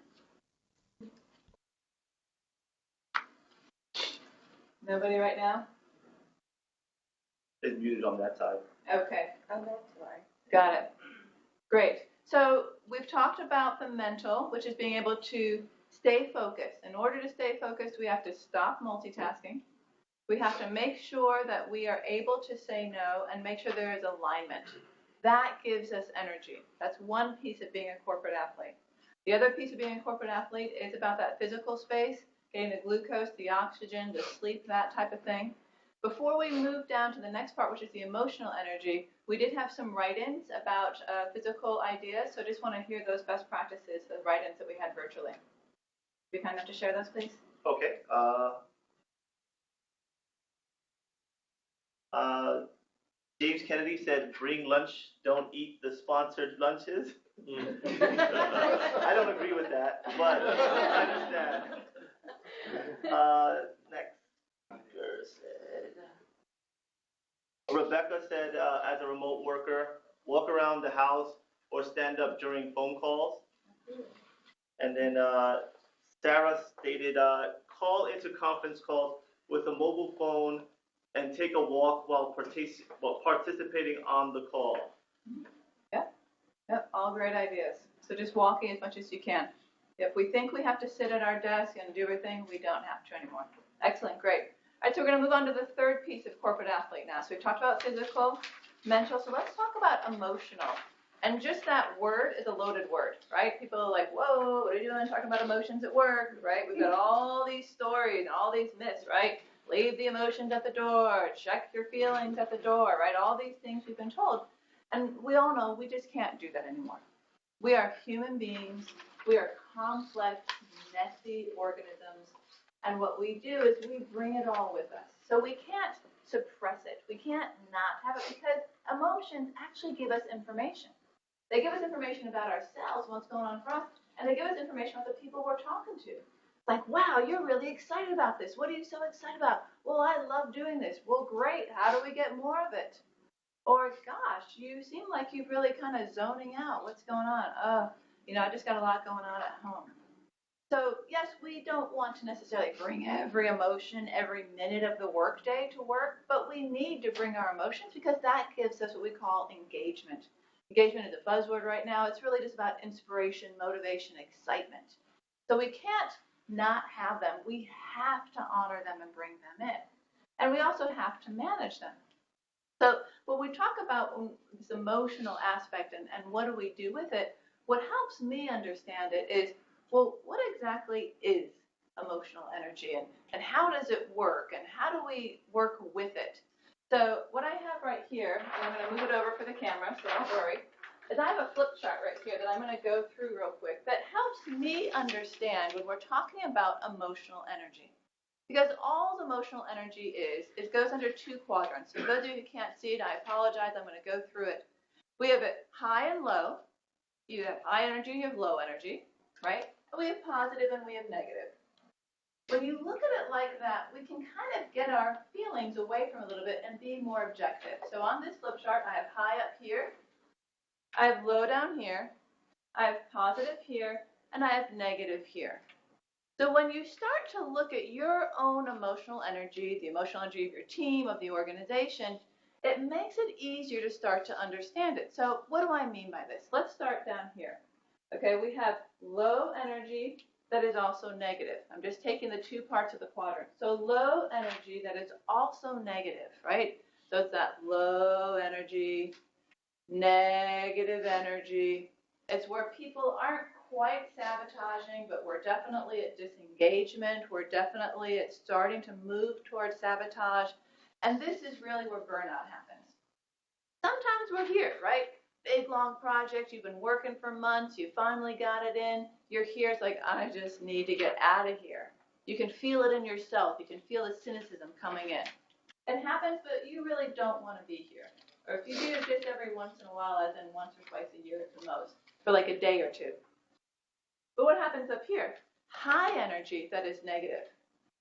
Nobody right now?
It's muted on that side.
Okay.
I'm not sorry.
Got it. Great. So we've talked about the mental, which is being able to stay focused. In order to stay focused, we have to stop multitasking. We have to make sure that we are able to say no and make sure there is alignment. That gives us energy. That's one piece of being a corporate athlete. The other piece of being a corporate athlete is about that physical space, getting the glucose, the oxygen, the sleep, that type of thing. Before we move down to the next part, which is the emotional energy, we did have some write-ins about physical ideas, so I just want to hear those best practices, the write-ins that we had virtually. Be kind enough to share those, please.
Okay. James Kennedy said, bring lunch, don't eat the sponsored lunches. I don't agree with that, but I understand. Next speaker said, Rebecca said, as a remote worker, walk around the house or stand up during phone calls. And then Sarah stated, call into conference calls with a mobile phone and take a walk while participating on the call.
Yep, all great ideas. So just walking as much as you can. If we think we have to sit at our desk and do everything, we don't have to anymore. Excellent, great. All right, so we're going to move on to the third piece of corporate athlete now. So we've talked about physical, mental, so let's talk about emotional. And just that word is a loaded word, right? People are like, whoa, what are you doing talking about emotions at work, right? We've got all these stories and all these myths, right? Leave the emotions at the door, check your feelings at the door, right? All these things we've been told. And we all know we just can't do that anymore. We are human beings. We are complex, messy organisms. And what we do is we bring it all with us. So we can't suppress it. We can't not have it because emotions actually give us information. They give us information about ourselves, what's going on for us, and they give us information about the people we're talking to. Like, wow, you're really excited about this. What are you so excited about? Well, I love doing this. Well, great. How do we get more of it? Or, gosh, you seem like you're really kind of zoning out. What's going on? I just got a lot going on at home. So, yes, we don't want to necessarily bring every emotion, every minute of the workday to work, but we need to bring our emotions because that gives us what we call engagement. Engagement is a buzzword right now. It's really just about inspiration, motivation, excitement. So we can't not have them. We have to honor them and bring them in. And we also have to manage them. So when we talk about this emotional aspect and what do we do with it, what helps me understand it is, well, what exactly is emotional energy and how does it work and how do we work with it? So what I have right here, and I'm going to move it over for the camera, so don't worry, is I have a flip chart right here that I'm going to go through real quick that helps me understand when we're talking about emotional energy. Because all the emotional energy is, it goes under two quadrants. For those of you who can't see it, I apologize. I'm going to go through it. We have it high and low. You have high energy, you have low energy, right? And we have positive and we have negative. When you look at it like that, we can kind of get our feelings away from it a little bit and be more objective. So on this flip chart, I have high up here, I have low down here, I have positive here, and I have negative here. So when you start to look at your own emotional energy, the emotional energy of your team, of the organization, it makes it easier to start to understand it. So what do I mean by this? Let's start down here. Okay, we have low energy that is also negative. I'm just taking the two parts of the quadrant. So low energy that is also negative, right? So it's that low energy, negative energy. It's where people aren't quite sabotaging, but we're definitely at disengagement. We're definitely at starting to move towards sabotage. And this is really where burnout happens. Sometimes we're here, right? Big, long project. You've been working for months. You finally got it in. You're here. It's like, I just need to get out of here. You can feel it in yourself. You can feel the cynicism coming in. It happens, but you really don't want to be here. Or if you do, just every once in a while, as in once or twice a year at the most, for like a day or two. But what happens up here? High energy that is negative.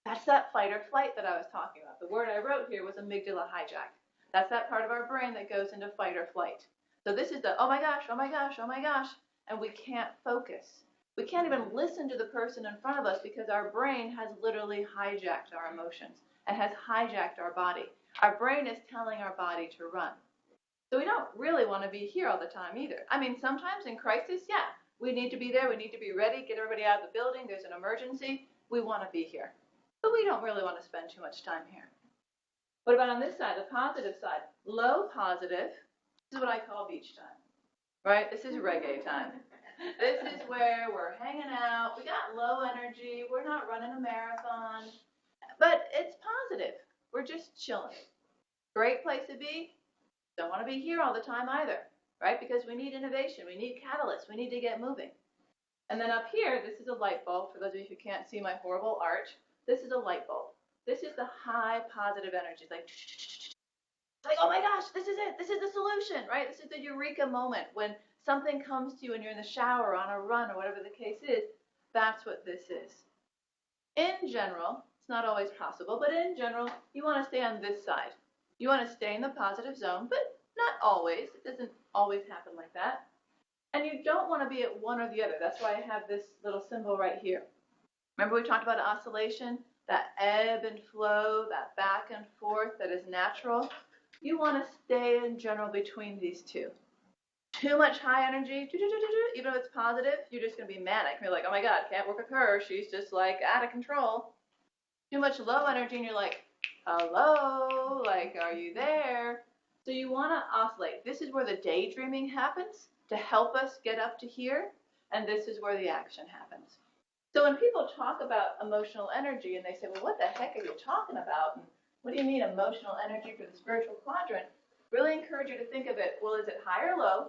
That's that fight or flight that I was talking about. The word I wrote here was amygdala hijack. That's that part of our brain that goes into fight or flight. So this is the, oh my gosh, oh my gosh, oh my gosh, and we can't focus. We can't even listen to the person in front of us because our brain has literally hijacked our emotions and has hijacked our body. Our brain is telling our body to run. So we don't really want to be here all the time either. I mean, sometimes in crisis, yeah, we need to be there, we need to be ready, get everybody out of the building, there's an emergency, we want to be here. But we don't really want to spend too much time here. What about on this side, the positive side? Low positive, this is what I call beach time, right? This is reggae time. This is where we're hanging out, we got low energy, we're not running a marathon, but it's positive. We're just chilling. Great place to be. Don't want to be here all the time either, right? Because we need innovation, we need catalysts, we need to get moving. And then up here, this is a light bulb. For those of you who can't see my horrible arch, this is a light bulb. This is the high positive energy. It's like, oh my gosh, this is it. This is the solution, right? This is the eureka moment when something comes to you and you're in the shower, on a run, or whatever the case is. That's what this is. In general, it's not always possible, but in general, you want to stay on this side. You want to stay in the positive zone, but not always. It doesn't always happen like that. And you don't want to be at one or the other. That's why I have this little symbol right here. Remember we talked about oscillation? That ebb and flow, that back and forth that is natural. You want to stay in general between these two. Too much high energy, even if it's positive, you're just going to be manic. You're like, oh my God, can't work with her. She's just like out of control. Too much low energy and you're like, hello, like, are you there? So you want to oscillate. This is where the daydreaming happens to help us get up to here, and this is where the action happens. So when people talk about emotional energy and they say, well, what the heck are you talking about? And what do you mean emotional energy for the spiritual quadrant? Really encourage you to think of it, well, is it high or low?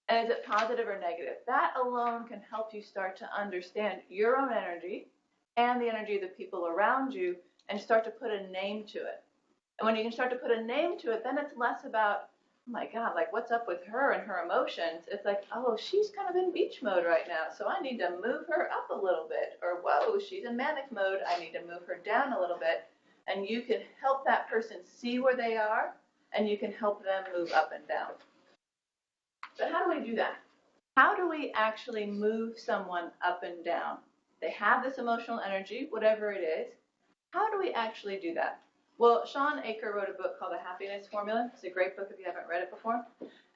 And is it positive or negative? That alone can help you start to understand your own energy and the energy of the people around you and start to put a name to it. And when you can start to put a name to it, then it's less about oh my God, like what's up with her and her emotions? It's like, oh, she's kind of in beach mode right now, so I need to move her up a little bit. Or, whoa, she's in manic mode, I need to move her down a little bit. And you can help that person see where they are, and you can help them move up and down. But how do we do that? How do we actually move someone up and down? They have this emotional energy, whatever it is. How do we actually do that? Well, Sean Aker wrote a book called The Happiness Formula. It's a great book if you haven't read it before.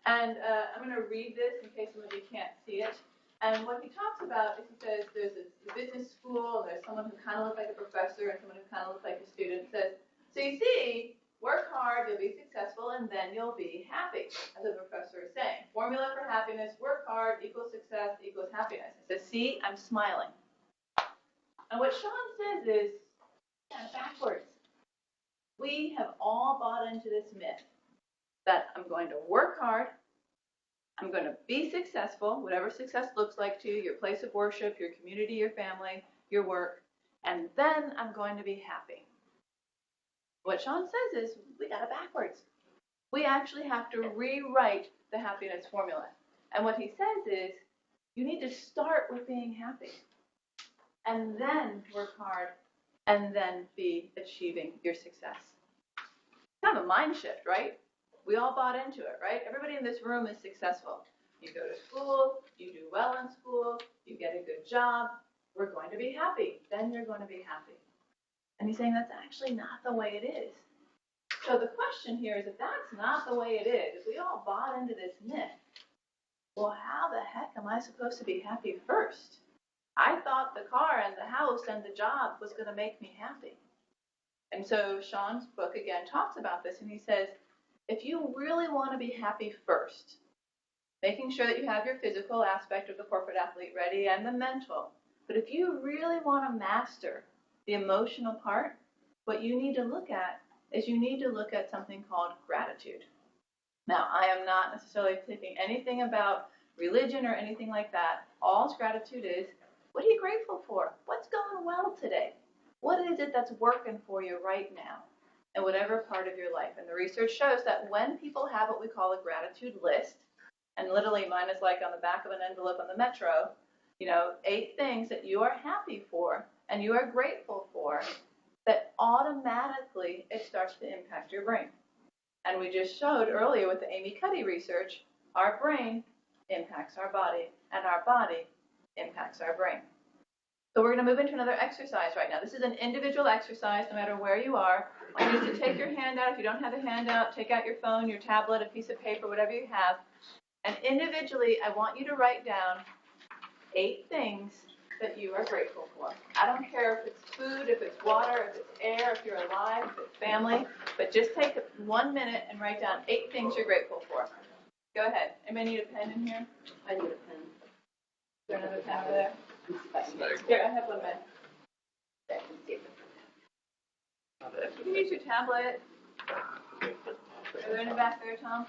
And I'm going to read this in case some of you can't see it. And what he talks about is he says there's a business school, and there's someone who kind of looks like a professor and someone who kind of looks like a student. It says, so you see, work hard, you'll be successful, and then you'll be happy, as the professor is saying. Formula for happiness, work hard equals success equals happiness. It says, see, I'm smiling. And what Sean says is, yeah, backwards. We have all bought into this myth that I'm going to work hard, I'm going to be successful, whatever success looks like to you, your place of worship, your community, your family, your work, and then I'm going to be happy. What Sean says is, we got it backwards. We actually have to rewrite the happiness formula. And what he says is, you need to start with being happy, and then work hard, and then be achieving your success. Kind of a mind shift, right? We all bought into it, right? Everybody in this room is successful. You go to school, you do well in school, you get a good job, we're going to be happy. Then you're going to be happy. And he's saying that's actually not the way it is. So the question here is, if that's not the way it is, if we all bought into this myth, well, how the heck am I supposed to be happy first? I thought the car and the house and the job was going to make me happy. And so Sean's book again talks about this, and he says, if you really want to be happy first, making sure that you have your physical aspect of the corporate athlete ready and the mental, but if you really want to master the emotional part, what you need to look at is you need to look at something called gratitude. Now, I am not necessarily taking anything about religion or anything like that. All gratitude is, what are you grateful for? What's going well today? What is it that's working for you right now in whatever part of your life? And the research shows that when people have what we call a gratitude list, and literally mine is like on the back of an envelope on the Metro, 8 things that you are happy for and you are grateful for, that automatically it starts to impact your brain. And we just showed earlier with the Amy Cuddy research, our brain impacts our body, and our body impacts our brain. So we're going to move into another exercise right now. This is an individual exercise, no matter where you are. I want you to take your hand out. If you don't have a handout, take out your phone, your tablet, a piece of paper, whatever you have. And individually, I want you to write down 8 things that you are grateful for. I don't care if it's food, if it's water, if it's air, if you're alive, if it's family, but just take 1 minute and write down 8 things you're grateful for. Go ahead. Anybody need a pen in here?
I need a pen.
Is there another pen over there? Here, I have one pen.
I can see it.
You can use your tablet. Are there any back there, Tom?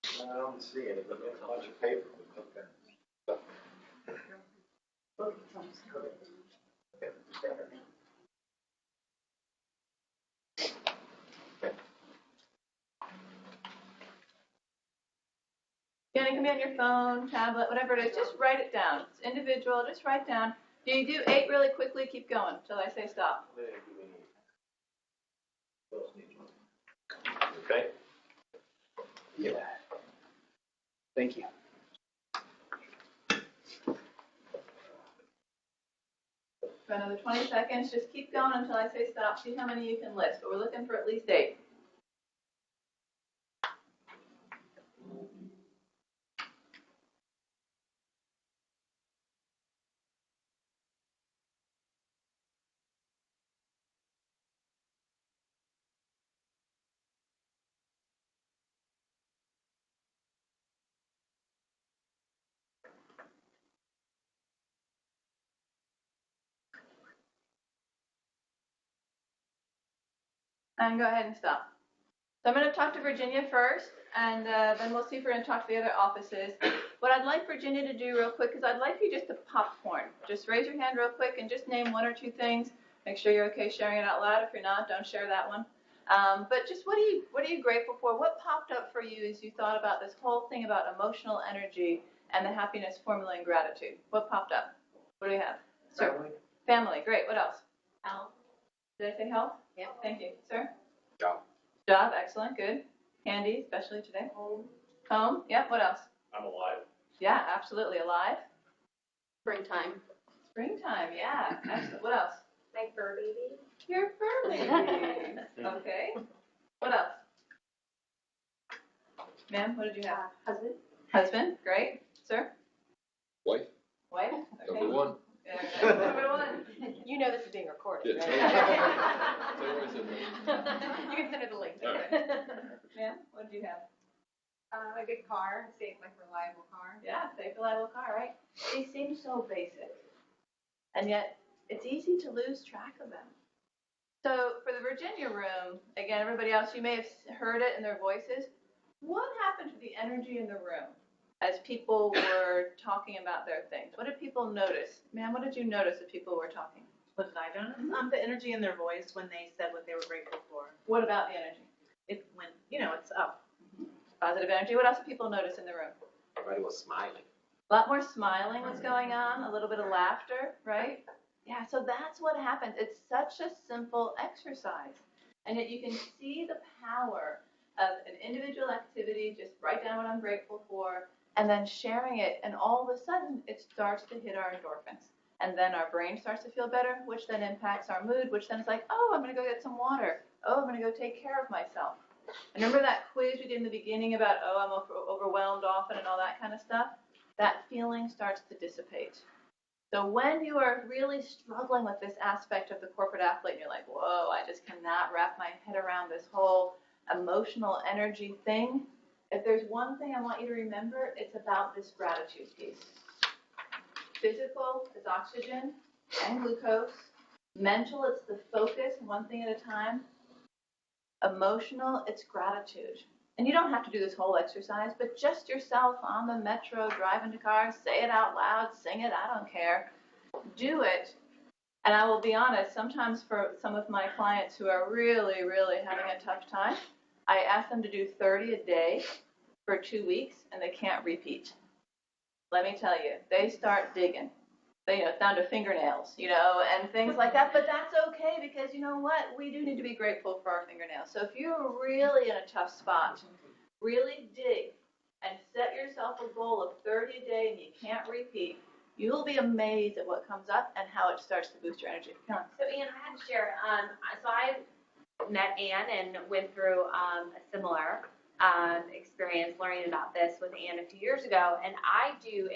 I don't see any, but there's a bunch of paper. Okay.
Again, it can be on your phone, tablet, whatever it is. Just write it down. It's individual. Just write down. Do you do 8 really quickly? Keep going until I say stop.
Okay.
Yeah. Thank you.
For another 20 seconds, just keep going until I say stop. See how many you can list, but we're looking for at least 8. And go ahead and stop. So I'm going to talk to Virginia first, and then we'll see if we're going to talk to the other offices. What I'd like Virginia to do real quick is I'd like you just to popcorn. Just raise your hand real quick and just name 1 or 2 things. Make sure you're okay sharing it out loud. If you're not, don't share that one. But just what are you grateful for? What popped up for you as you thought about this whole thing about emotional energy and the happiness formula and gratitude? What popped up? What do we have?
Family.
Family, great. What else?
Health.
Did I say health?
Yeah.
Thank you. Sir?
Job.
Job, excellent, good. Candy, especially today. Home, yeah. What else?
I'm alive.
Yeah, absolutely. Alive.
Springtime.
Springtime, yeah. Excellent. What else?
My fur baby.
Your fur baby. Okay. What else? Ma'am, what did you have?
Husband.
Husband, great. Sir?
Wife.
Wife? Okay.
Number one.
Yeah, number one.
You know this is being recorded,
Yeah,
right?
totally. Totally said that.
You can send her the link.
All right.
Ma'am, what did you have?
A good car, safe, like reliable car.
Yeah, safe, reliable car, right? They seem so basic. And yet, it's easy to lose track of them. So for the Virginia room, again, everybody else, you may have heard it in their voices. What happened to the energy in the room as people were talking about their things? What did people notice? Ma'am, what did you notice as people were talking?
What did I notice? The energy in their voice when they said what they were grateful for.
What about the energy?
It went, it's up.
Positive energy. What else did people notice in the room?
Everybody was smiling.
A lot more smiling was going on, a little bit of laughter, right? Yeah, so that's what happens. It's such a simple exercise. And yet you can see the power of an individual activity, just write down what I'm grateful for, and then sharing it, and all of a sudden it starts to hit our endorphins. And then our brain starts to feel better, which then impacts our mood, which then is like, oh, I'm going to go get some water. Oh, I'm going to go take care of myself. And remember that quiz we did in the beginning about, oh, I'm overwhelmed often and all that kind of stuff? That feeling starts to dissipate. So when you are really struggling with this aspect of the corporate athlete, and you're like, whoa, I just cannot wrap my head around this whole emotional energy thing, if there's one thing I want you to remember, it's about this gratitude piece. Physical is oxygen and glucose. Mental, it's the focus, one thing at a time. Emotional, it's gratitude. And you don't have to do this whole exercise, but just yourself on the metro, driving to cars, say it out loud, sing it, I don't care. Do it. And I will be honest, sometimes for some of my clients who are really, really having a tough time, I ask them to do 30 a day for 2 weeks, and they can't repeat. Let me tell you, they start digging. They, down to fingernails, and things like that. But that's okay, because you know what? We do need to be grateful for our fingernails. So if you're really in a tough spot, really dig and set yourself a goal of 30 a day and you can't repeat. You'll be amazed at what comes up and how it starts to boost your energy. Come on.
So Ann, I had to share, so I met Ann and went through a similar experience learning about this with Ann a few years ago, and I do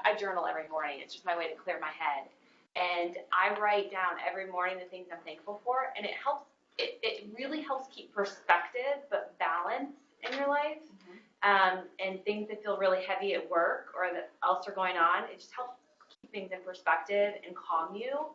I journal every morning. It's just my way to clear my head, and I write down every morning the things I'm thankful for, and it really helps keep perspective but balance in your life, and things that feel really heavy at work or that else are going on. It just helps keep things in perspective and calm you.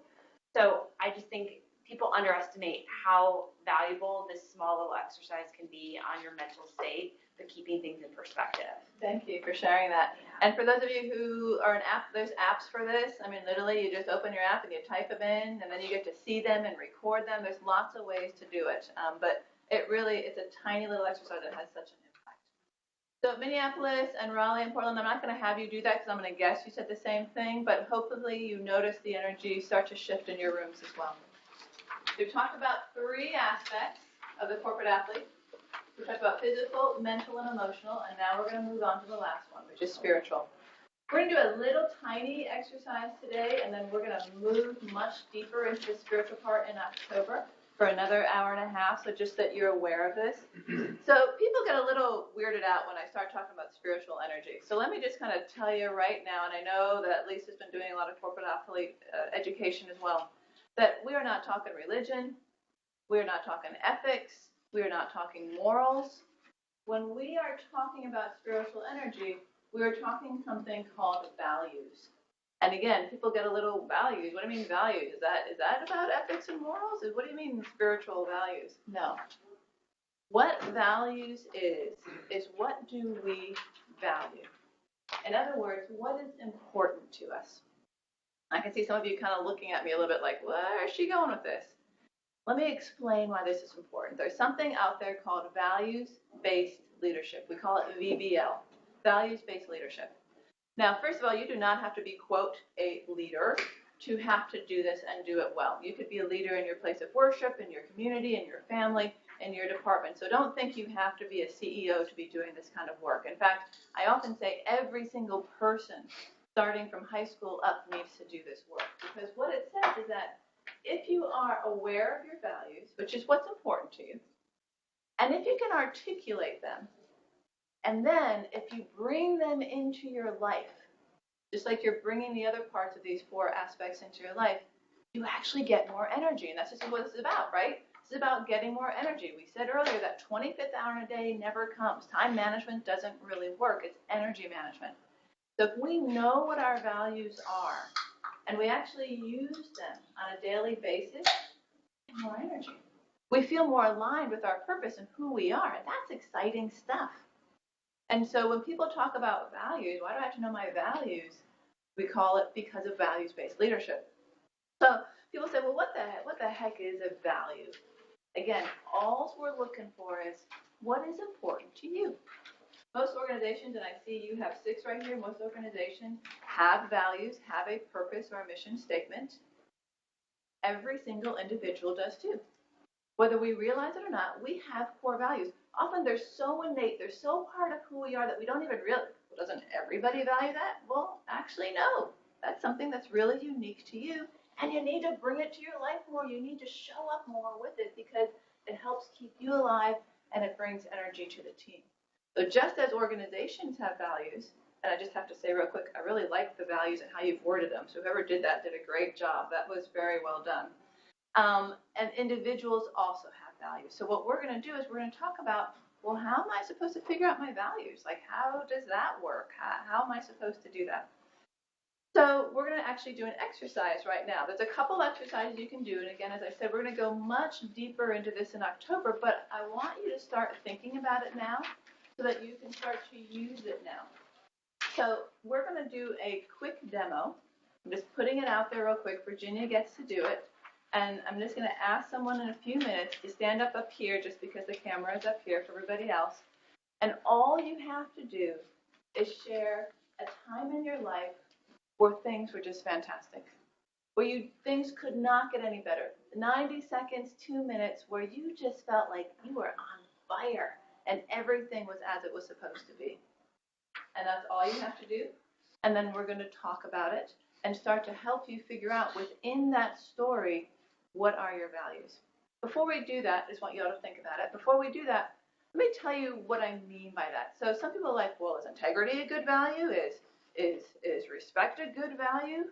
So I just think people underestimate how valuable this small little exercise can be on your mental state, but keeping things in perspective.
Thank you for sharing that. Yeah. And for those of you who are an app, there's apps for this. I mean, literally, you just open your app and you type them in, and then you get to see them and record them. There's lots of ways to do it, but it's a tiny little exercise that has such an impact. So Minneapolis and Raleigh and Portland, I'm not going to have you do that because I'm going to guess you said the same thing, but hopefully you notice the energy start to shift in your rooms as well. We've talked about 3 aspects of the corporate athlete. We talked about physical, mental, and emotional, and now we're going to move on to the last one, which is spiritual. We're going to do a little tiny exercise today, and then we're going to move much deeper into the spiritual part in October for another hour and a half, so just that you're aware of this. So people get a little weirded out when I start talking about spiritual energy. So let me just kind of tell you right now, and I know that Lisa's been doing a lot of corporate athlete education as well, that we are not talking religion, we are not talking ethics, we are not talking morals. When we are talking about spiritual energy, we are talking something called values. And again, people get a little values. What do you mean values? Is that about ethics and morals? What do you mean spiritual values? No. What values is what do we value? In other words, what is important to us? I can see some of you kind of looking at me a little bit like, where is she going with this? Let me explain why this is important. There's something out there called values-based leadership. We call it VBL, values-based leadership. Now, first of all, you do not have to be, quote, a leader to have to do this and do it well. You could be a leader in your place of worship, in your community, in your family, in your department. So don't think you have to be a CEO to be doing this kind of work. In fact, I often say every single person starting from high school up needs to do this work. Because what it says is that if you are aware of your values, which is what's important to you, and if you can articulate them, and then if you bring them into your life, just like you're bringing the other parts of these 4 aspects into your life, you actually get more energy. And that's just what this is about, right? This is about getting more energy. We said earlier that 25th hour in a day never comes. Time management doesn't really work. It's energy management. So if we know what our values are, and we actually use them on a daily basis, we get more energy. We feel more aligned with our purpose and who we are. And that's exciting stuff. And so when people talk about values, why do I have to know my values? We call it because of values-based leadership. So people say, well, what the heck is a value? Again, all we're looking for is what is important to you. Most organizations, and I see you have 6 right here, most organizations have values, have a purpose or a mission statement. Every single individual does too. Whether we realize it or not, we have core values. Often they're so innate, they're so part of who we are that we don't even realize. Well, doesn't everybody value that? Well, actually, no. That's something that's really unique to you, and you need to bring it to your life more. You need to show up more with it because it helps keep you alive and it brings energy to the team. So just as organizations have values, and I just have to say real quick, I really like the values and how you've worded them. So whoever did that did a great job. That was very well done. And individuals also have values. So what we're going to do is we're going to talk about, well, how am I supposed to figure out my values? Like, how does that work? How am I supposed to do that? So we're going to actually do an exercise right now. There's a couple exercises you can do. And again, as I said, we're going to go much deeper into this in October. But I want you to start thinking about it now so that you can start to use it now. So we're going to do a quick demo. I'm just putting it out there real quick. Virginia gets to do it. And I'm just going to ask someone in a few minutes to stand up here just because the camera is up here for everybody else. And all you have to do is share a time in your life where things were just fantastic, where things could not get any better. 90 seconds, 2 minutes, where you just felt like you were on fire and everything was as it was supposed to be. And that's all you have to do. And then we're going to talk about it and start to help you figure out within that story, what are your values? Before we do that, I just want you all to think about it. Before we do that, let me tell you what I mean by that. So some people are like, well, is integrity a good value? Is respect a good value?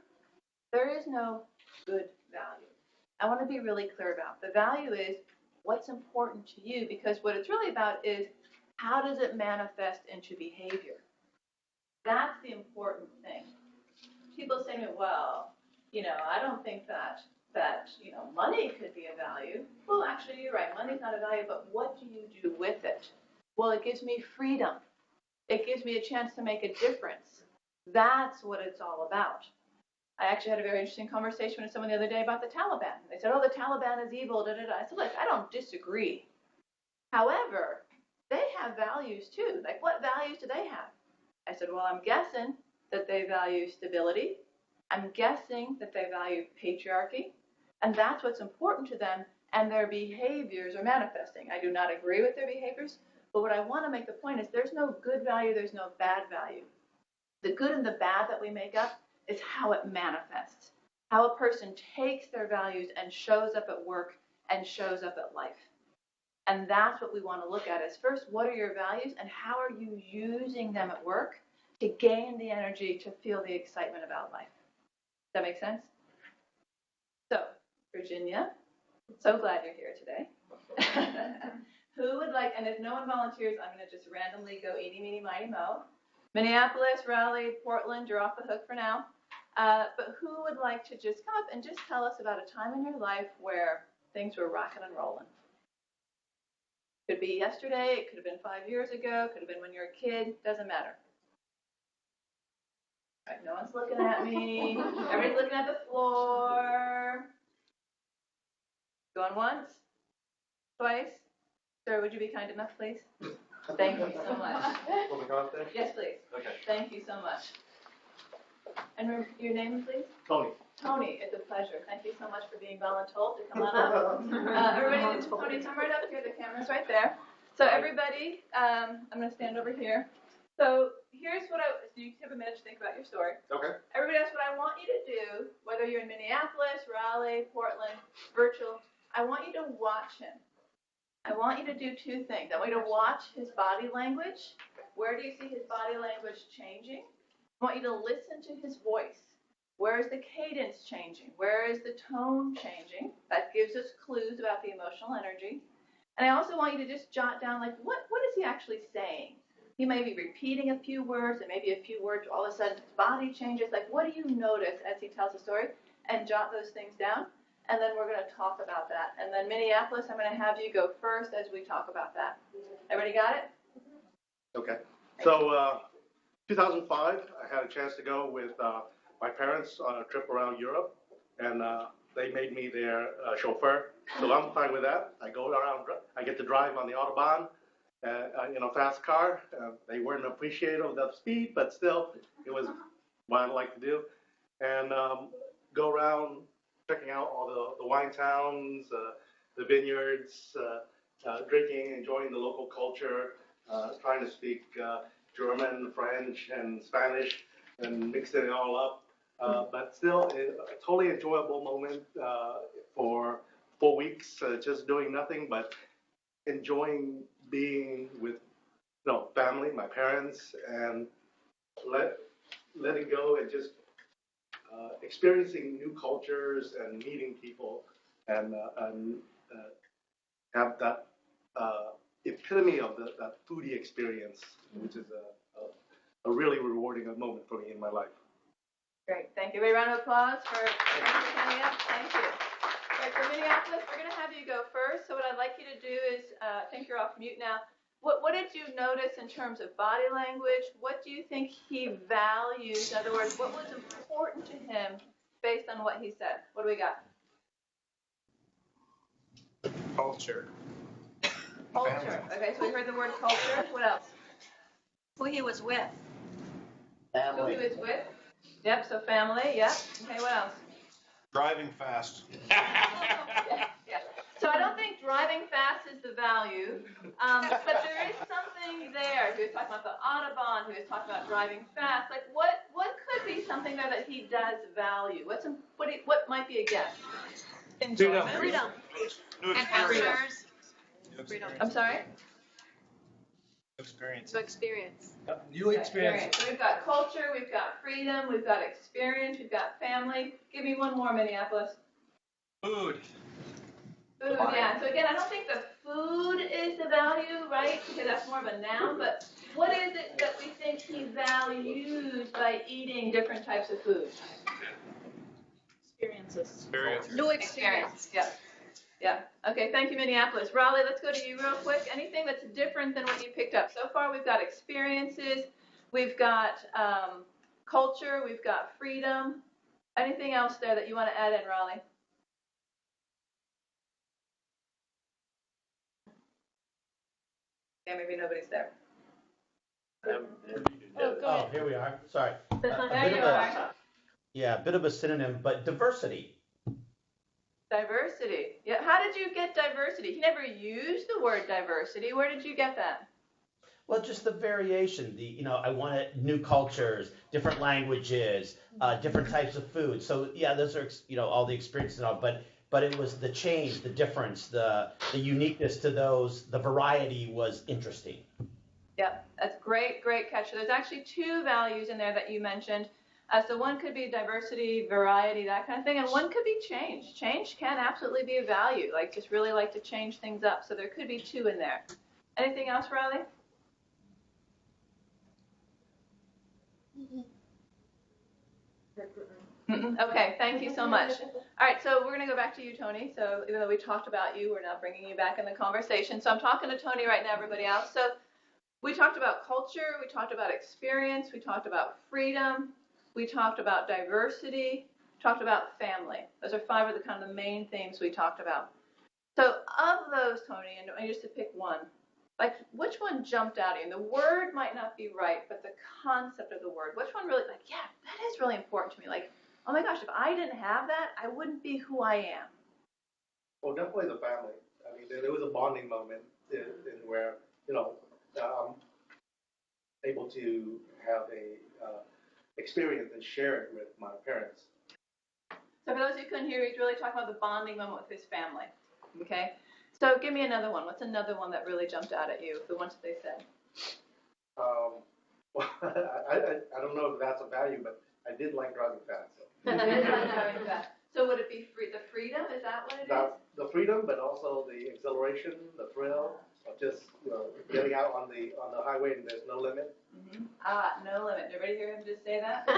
There is no good value. I want to be really clear about the value is what's important to you, because what it's really about is how does it manifest into behavior? That's the important thing. People say to me, well, I don't think that money could be a value. Well, actually, you're right. Money's not a value, but what do you do with it? Well, it gives me freedom. It gives me a chance to make a difference. That's what it's all about. I actually had a very interesting conversation with someone the other day about the Taliban. They said, oh, the Taliban is evil, da, da, da. I said, look, I don't disagree. However, they have values too. Like, what values do they have? I said, well, I'm guessing that they value stability. I'm guessing that they value patriarchy. And that's what's important to them, and their behaviors are manifesting. I do not agree with their behaviors, but what I want to make the point is there's no good value, there's no bad value. The good and the bad that we make up is how it manifests, how a person takes their values and shows up at work and shows up at life. And that's what we want to look at is first, what are your values and how are you using them at work to gain the energy to feel the excitement about life? Does that make sense? So, Virginia, so glad you're here today. Who would like, and if no one volunteers, I'm going to just randomly go eeny, meeny, miny, mo. Minneapolis, Raleigh, Portland, you're off the hook for now. But who would like to just come up and just tell us about a time in your life where things were rocking and rolling? Could be yesterday, it could have been 5 years ago, could have been when you were a kid, doesn't matter. All right, no one's looking at me. Everybody's looking at the floor. Going once? Twice? Sir, would you be kind enough, please? Thank you so much.
Will we go up there?
Yes, please.
Okay.
Thank you so much. And your name, please?
Tony.
Tony, it's a pleasure. Thank you so much for being voluntold to come on up. Everybody, Tony, come right up here. The camera's right there. So everybody, I'm going to stand over here. So here's what so you have a minute to think about your story.
Okay.
Everybody else, what I want you to do, whether you're in Minneapolis, Raleigh, Portland, virtual, I want you to watch him. I want you to do two things. I want you to watch his body language. Where do you see his body language changing? I want you to listen to his voice. Where is the cadence changing? Where is the tone changing? That gives us clues about the emotional energy. And I also want you to just jot down, like, what is he actually saying? He may be repeating a few words, and maybe a few words, all of a sudden his body changes. Like, what do you notice as he tells the story? And jot those things down. And then we're going to talk about that. And then Minneapolis, I'm going to have you go first as we talk about that. Everybody got it?
Okay. So 2005, I had a chance to go with my parents on a trip around Europe, and they made me their chauffeur. So I'm fine with that. I go around, I get to drive on the Autobahn in a fast car. They weren't appreciative of the speed, but still, it was what I like to do. And go around checking out all the wine towns, the vineyards, drinking, enjoying the local culture, trying to speak German, French, and Spanish, and mixing it all up. But still, a totally enjoyable moment for 4 weeks, just doing nothing but enjoying being with family, my parents, and letting go and just experiencing new cultures and meeting people, and have that epitome of that foodie experience, which is a really rewarding moment for me in my life.
Great. Thank you. A round of applause for coming up. Thank you. Right, for Minneapolis, we're going to have you go first. So what I'd like you to do is, I think you're off mute now. What did you notice in terms of body language? What do you think he values? In other words, what was important to him based on what he said? What do we got?
Culture.
Culture. Okay, so we heard the word culture. What else?
Who he was with.
Who he was with. Yep, so family, yep. Okay, what else?
Driving fast.
Yeah. So I don't think driving fast is the value, but there is something there. He was talking about the Autobahn, he was talking about driving fast. Like, what could be something there that he does value? What might be a guess?
Enjoyment.
Freedom.
New
Adventures.
Freedom.
I'm sorry?
experience.
So experience.
New experience.
So we've got culture, we've got freedom, we've got experience, we've got family. Give me one more, Minneapolis.
Food.
Food, yeah. So again, I don't think the food is the value, right? Because that's more of a noun, but what is it that we think he values by eating different types of food?
Experiences.
New experience.
Yeah. Yeah. Okay, thank you, Minneapolis. Raleigh, let's go to you real quick. Anything that's different than what you picked up? So far, we've got experiences, we've got culture, we've got freedom. Anything else there that you want to add in, Raleigh? Yeah, maybe nobody's there.
Oh, here we are. Sorry.
There you are.
Yeah, a bit of a synonym, but diversity.
Diversity. Yeah. How did you get diversity? He never used the word diversity. Where did you get that?
Well, just the variation. I wanted new cultures, different languages, different types of food. So yeah, those are all the experiences and all. But it was the change, the difference, the uniqueness to those. The variety was interesting.
Yep, that's great catch. So there's actually two values in there that you mentioned. So one could be diversity, variety, that kind of thing, and one could be change. Change can absolutely be a value, just really like to change things up. So there could be two in there. Anything else, Riley? Okay, thank you so much. All right, so we're going to go back to you, Tony. So even though we talked about you, we're now bringing you back in the conversation. So I'm talking to Tony right now, everybody else. So we talked about culture, we talked about experience, we talked about freedom, we talked about diversity, talked about family. Those are five of the kind of the main themes we talked about. So of those, Tony, and I used to pick one, like which one jumped out at you? And the word might not be right, but the concept of the word, which one really, like, yeah, that is really important to me. Like, oh my gosh, if I didn't have that, I wouldn't be who I am.
Well, definitely the family. I mean, there was a bonding moment in where, I'm able to have a experience and share it with my parents.
So for those who couldn't hear, he's really talking about the bonding moment with his family. Okay? So give me another one. What's another one that really jumped out at you, the ones that they said?
Well, I don't know if that's a value, but I did like driving fast.
So would it be the freedom? Is that what it is?
The freedom, but also the exhilaration, the thrill of just getting out on the highway and there's no limit.
Mm-hmm. No limit. Did everybody hear him just say that?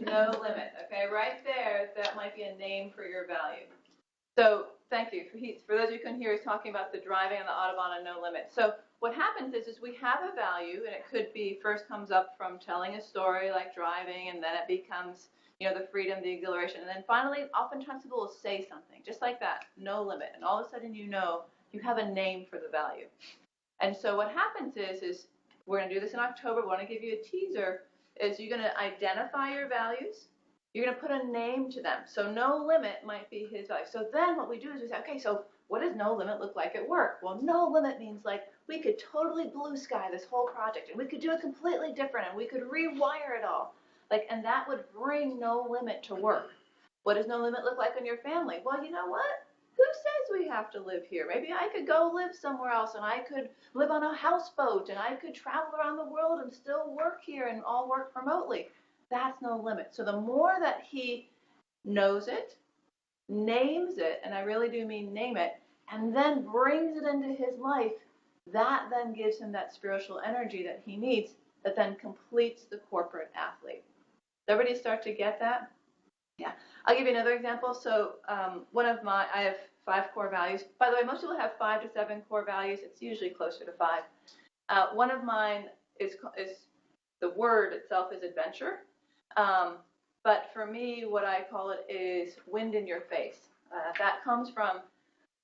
No limit. Okay, right there, that might be a name for your value. So thank you. For those of you who couldn't hear, he's talking about the driving on the Autobahn and no limit. So what happens is we have a value, and it could be first comes up from telling a story like driving, and then it becomes the freedom, the exhilaration, and then finally, oftentimes people will say something just like that, no limit, and all of a sudden you have a name for the value. And so what happens is we're going to do this in October. We want to give you a teaser. Is you're going to identify your values. You're going to put a name to them. So no limit might be his value. So then what we do is we say, okay, so what does no limit look like at work? Well, no limit means like we could totally blue sky this whole project, and we could do it completely different, and we could rewire it all. And that would bring no limit to work. What does no limit look like in your family? Well, you know what? Who says we have to live here? Maybe I could go live somewhere else, and I could live on a houseboat, and I could travel around the world and still work here and all work remotely. That's no limit. So the more that he knows it, names it, and I really do mean name it, and then brings it into his life, that then gives him that spiritual energy that he needs that then completes the corporate athlete. Does everybody start to get that? Yeah. I'll give you another example. So I have 5 core values. By the way, most people have 5 to 7 core values. It's usually closer to 5. One of mine is the word itself is adventure. But for me, what I call it is wind in your face. That comes from,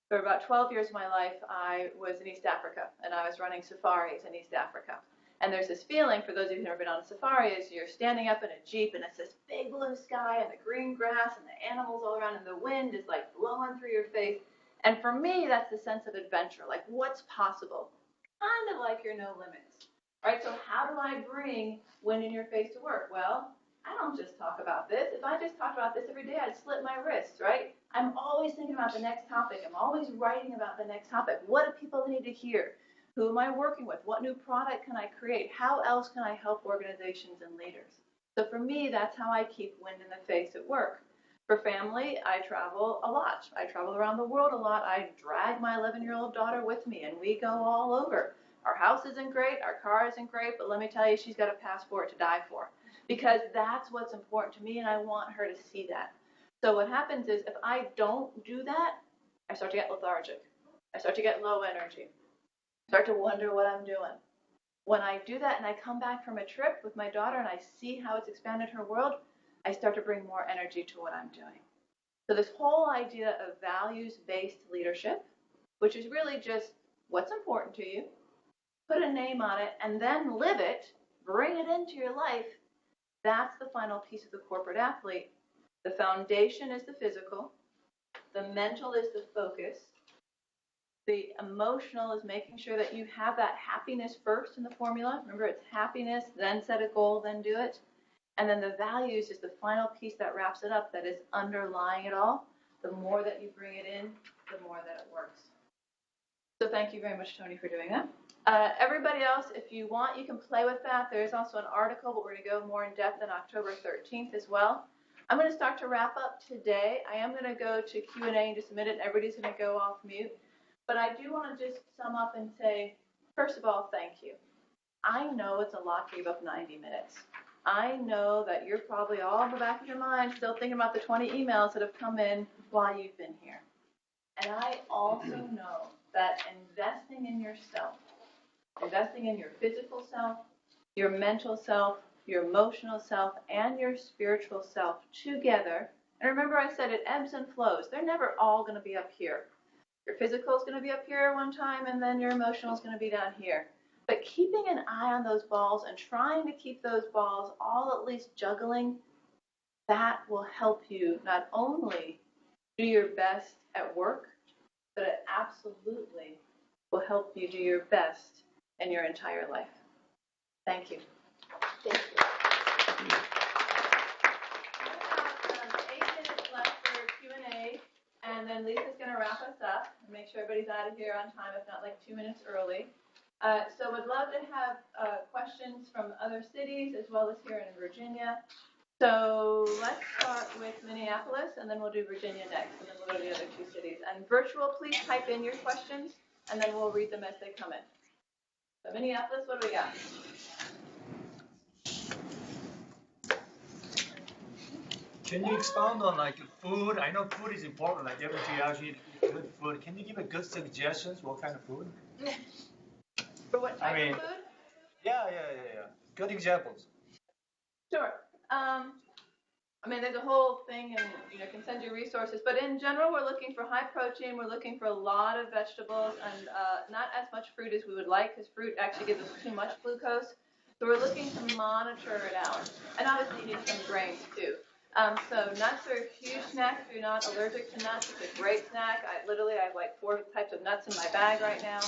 for about 12 years of my life, I was in East Africa, and I was running safaris in East Africa. And there's this feeling, for those of you who've never been on a safari, is you're standing up in a Jeep, and it's this big blue sky, and the green grass, and the animals all around, and the wind is like blowing through your face. And for me, that's the sense of adventure, like what's possible. Kind of like your no limits. All right, so how do I bring wind in your face to work? Well, I don't just talk about this. If I just talked about this every day, I'd slit my wrists, right? I'm always thinking about the next topic. I'm always writing about the next topic. What do people need to hear? Who am I working with? What new product can I create? How else can I help organizations and leaders? So for me, that's how I keep wind in the face at work. For family, I travel a lot. I travel around the world a lot. I drag my 11-year-old daughter with me, and we go all over. Our house isn't great, our car isn't great, but let me tell you, she's got a passport to die for. Because that's what's important to me, and I want her to see that. So what happens is, if I don't do that, I start to get lethargic. I start to get low energy. I start to wonder what I'm doing. When I do that and I come back from a trip with my daughter and I see how it's expanded her world, I start to bring more energy to what I'm doing. So this whole idea of values-based leadership, which is really just what's important to you, put a name on it, and then live it, bring it into your life, that's the final piece of the corporate athlete. The foundation is the physical. The mental is the focus. The emotional is making sure that you have that happiness first in the formula. Remember, it's happiness, then set a goal, then do it. And then the values is the final piece that wraps it up, that is underlying it all. The more that you bring it in, the more that it works. So thank you very much, Tony, for doing that. Everybody else, if you want, you can play with that. There's also an article, but we're going to go more in depth on October 13th as well. I'm going to start to wrap up today. I am going to go to Q&A in just a minute, and everybody's going to go off mute. But I do want to just sum up and say, first of all, thank you. I know it's a lot to give up 90 minutes. I know that you're probably all in the back of your mind still thinking about the 20 emails that have come in while you've been here. And I also know that investing in yourself, investing in your physical self, your mental self, your emotional self, and your spiritual self together. And remember I said it ebbs and flows. They're never all going to be up here. Your physical is going to be up here one time, and then your emotional is going to be down here. But keeping an eye on those balls and trying to keep those balls all at least juggling, that will help you not only do your best at work, but it absolutely will help you do your best in your entire life. Thank you.
Thank you.
We have 8 minutes left for Q&A, and then Lisa's going to wrap us up and make sure everybody's out of here on time, if not like 2 minutes early. So we'd love to have questions from other cities as well as here in Virginia. So let's start with Minneapolis, and then we'll do Virginia next, and then we'll go to the other 2 cities. And virtual, please type in your questions, and then we'll read them as they come in. So Minneapolis, what do we got?
Can you expound on like food? I know food is important, like every 2 hours you eat good food. Can you give a good suggestions? What kind of food?
For what type of food?
Yeah. Good examples.
Sure. I mean, there's a whole thing, and can send you resources. But in general, we're looking for high protein. We're looking for a lot of vegetables, and not as much fruit as we would like, because fruit actually gives us too much glucose. So we're looking to monitor it out. And obviously, you need some grains too. So nuts are a huge snack. If you're not allergic to nuts, it's a great snack. I have like 4 types of nuts in my bag right now.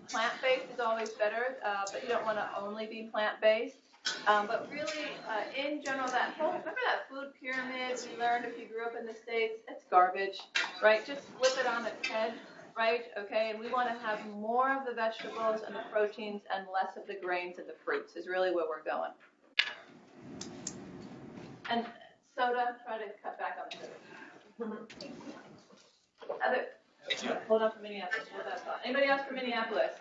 Plant-based is always better, but you don't want to only be plant-based. But really, in general, remember that food pyramid we learned if you grew up in the States? It's garbage, right? Just flip it on its head, right? Okay, and we want to have more of the vegetables and the proteins and less of the grains and the fruits is really where we're going. And soda, try to cut back on soda. Hold on for Minneapolis. Hold that thought. Anybody else from Minneapolis?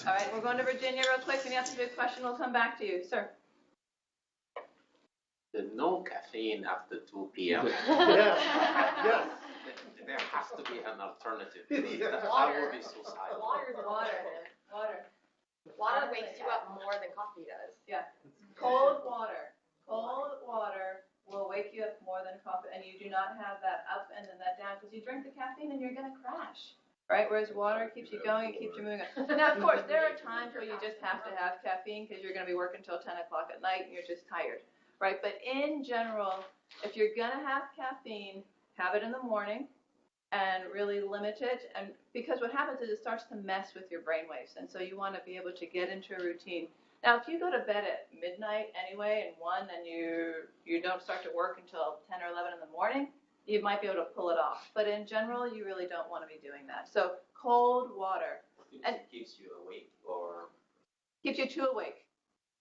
All right, we're going to Virginia real quick. If you have to do a question, we'll come back to you. Sir.
The no caffeine after 2 p.m.
Yes.
There has to be an alternative.
Yeah.
I will be so silent.
Water wakes you up more than coffee does.
Yeah. Cold water will wake you up more than coffee, and you do not have that up and then that down because you drink the caffeine and you're going to crash. Right, whereas water keeps you going, it keeps you moving. Now, of course, there are times where you just have to have caffeine because you're going to be working until 10 o'clock at night and you're just tired, right? But in general, if you're going to have caffeine, have it in the morning and really limit it. And because what happens is it starts to mess with your brain waves, and so you want to be able to get into a routine. Now, if you go to bed at midnight anyway and 1 and you don't start to work until 10 or 11 in the morning, you might be able to pull it off. But in general, you really don't want to be doing that. So cold water. And
it keeps you awake or?
Keeps you too awake.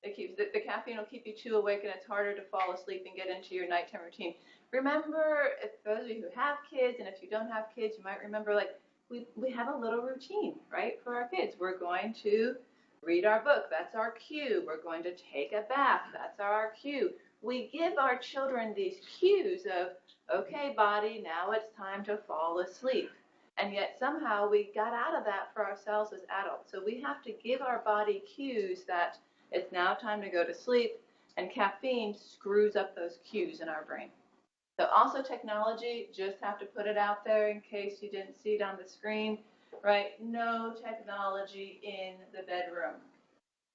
It keeps the caffeine will keep you too awake, and it's harder to fall asleep and get into your nighttime routine. Remember, if those of you who have kids, and if you don't have kids, you might remember like we have a little routine, right, for our kids. We're going to read our book. That's our cue. We're going to take a bath. That's our cue. We give our children these cues of, okay, body, now it's time to fall asleep. And yet somehow we got out of that for ourselves as adults. So we have to give our body cues that it's now time to go to sleep, and caffeine screws up those cues in our brain. So also technology, just have to put it out there in case you didn't see it on the screen, right? No technology in the bedroom.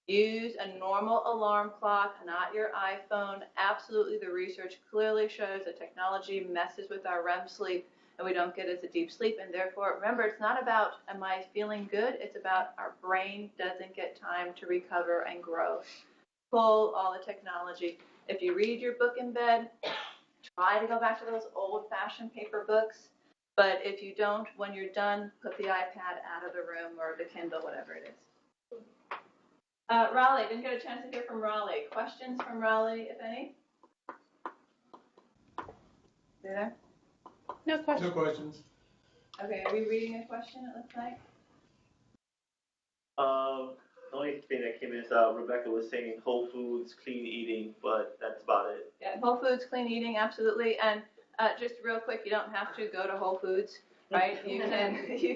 Use a normal alarm clock, not your iPhone. Absolutely, the research clearly shows that technology messes with our REM sleep and we don't get as a deep sleep. And therefore, remember, it's not about am I feeling good? It's about our brain doesn't get time to recover and grow. Pull all the technology. If you read your book in bed, try to go back to those old-fashioned paper books. But if you don't, when you're done, put the iPad out of the room or the Kindle, whatever it is. Raleigh, didn't get a chance to hear from Raleigh. Questions from Raleigh, if any? There?
No questions.
No questions.
Okay, are we reading a question, it looks like?
The only thing that came in is Rebecca was saying whole foods, clean eating, but that's about it.
Yeah, Whole Foods, clean eating, absolutely. And just real quick, you don't have to go to Whole Foods, right? You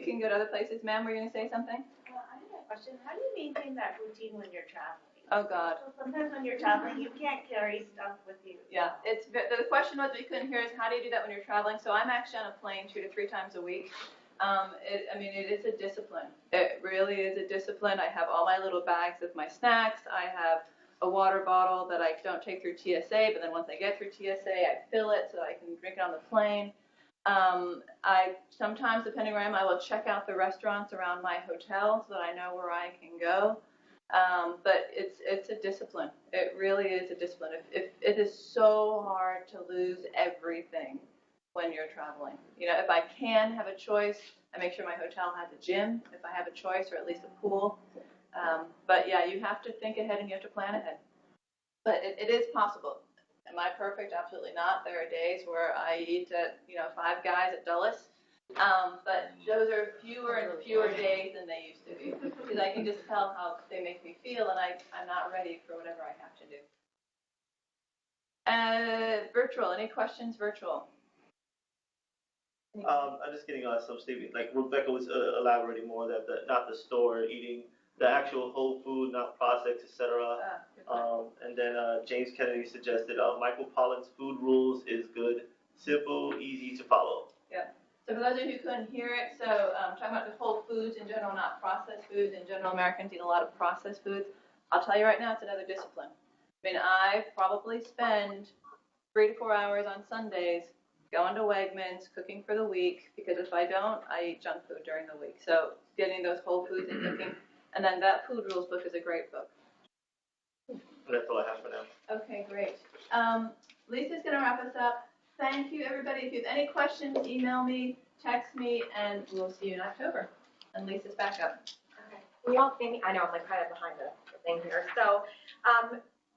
can go to other places. Ma'am, were you going to say something?
I have a question. How do you maintain that routine when you're traveling?
Oh, God.
Sometimes when you're traveling, you can't carry stuff with you.
Yeah, the question was, we couldn't hear is how do you do that when you're traveling? So I'm actually on a plane 2 to 3 times a week. It is a discipline. It really is a discipline. I have all my little bags of my snacks. I have a water bottle that I don't take through TSA, but then once I get through TSA, I fill it so I can drink it on the plane. I sometimes, depending where I am, I will check out the restaurants around my hotel so that I know where I can go. But it's a discipline. It really is a discipline. If it is so hard to lose everything when you're traveling. If I can have a choice, I make sure my hotel has a gym, if I have a choice, or at least a pool. But yeah, you have to think ahead and you have to plan ahead. But it is possible. Am I perfect? Absolutely not. There are days where I eat at, Five Guys at Dulles. But those are fewer and fewer days than they used to be. Because I can just tell how they make me feel, and I'm not ready for whatever I have to do. Virtual, any questions virtual?
I'm just getting some statement, like Rebecca was elaborating more that not the store eating, the actual whole food, not processed, etc. And then James Kennedy suggested Michael Pollan's food rules is good, simple, easy to follow.
Yeah. So for those of you who couldn't hear it, talking about the whole foods in general, not processed foods. In general, Americans eat a lot of processed foods. I'll tell you right now, it's another discipline. I probably spend 3 to 4 hours on Sundays going to Wegmans, cooking for the week, because if I don't, I eat junk food during the week. So getting those whole foods and cooking. And then that food rules book is a great book.
That's all I have for now.
Okay, great. Lisa's going to wrap us up. Thank you, everybody. If you have any questions, email me, text me, and we'll see you in October. And Lisa's back up.
Okay. Can you all see me? I know I'm kind of behind the thing here. So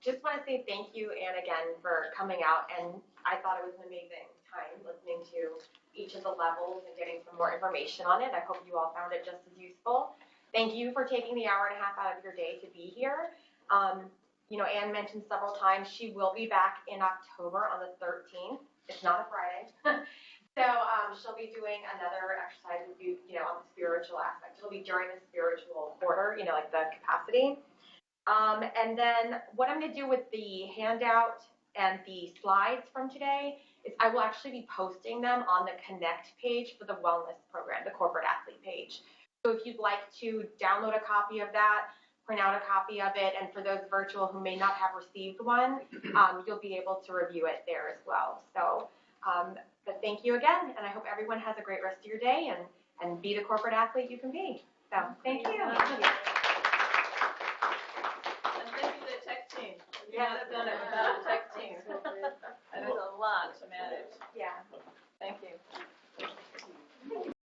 just want to say thank you, Anne, again, for coming out. And I thought it was an amazing time listening to each of the levels and getting some more information on it. I hope you all found it just as useful. Thank you for taking the hour and a half out of your day to be here. Anne mentioned several times she will be back in October on the 13th. It's not a Friday. So she'll be doing another exercise with you, on the spiritual aspect. It'll be during the spiritual quarter, like the capacity. And then what I'm going to do with the handout and the slides from today is I will actually be posting them on the Connect page for the wellness program, the corporate athlete page. So if you'd like to download a copy of that, print out a copy of it, and for those virtual who may not have received one, you'll be able to review it there as well. So, but thank you again, and I hope everyone has a great rest of your day and be the corporate athlete you can be. So, thank you.
And thank you to the tech team. We would not have done it without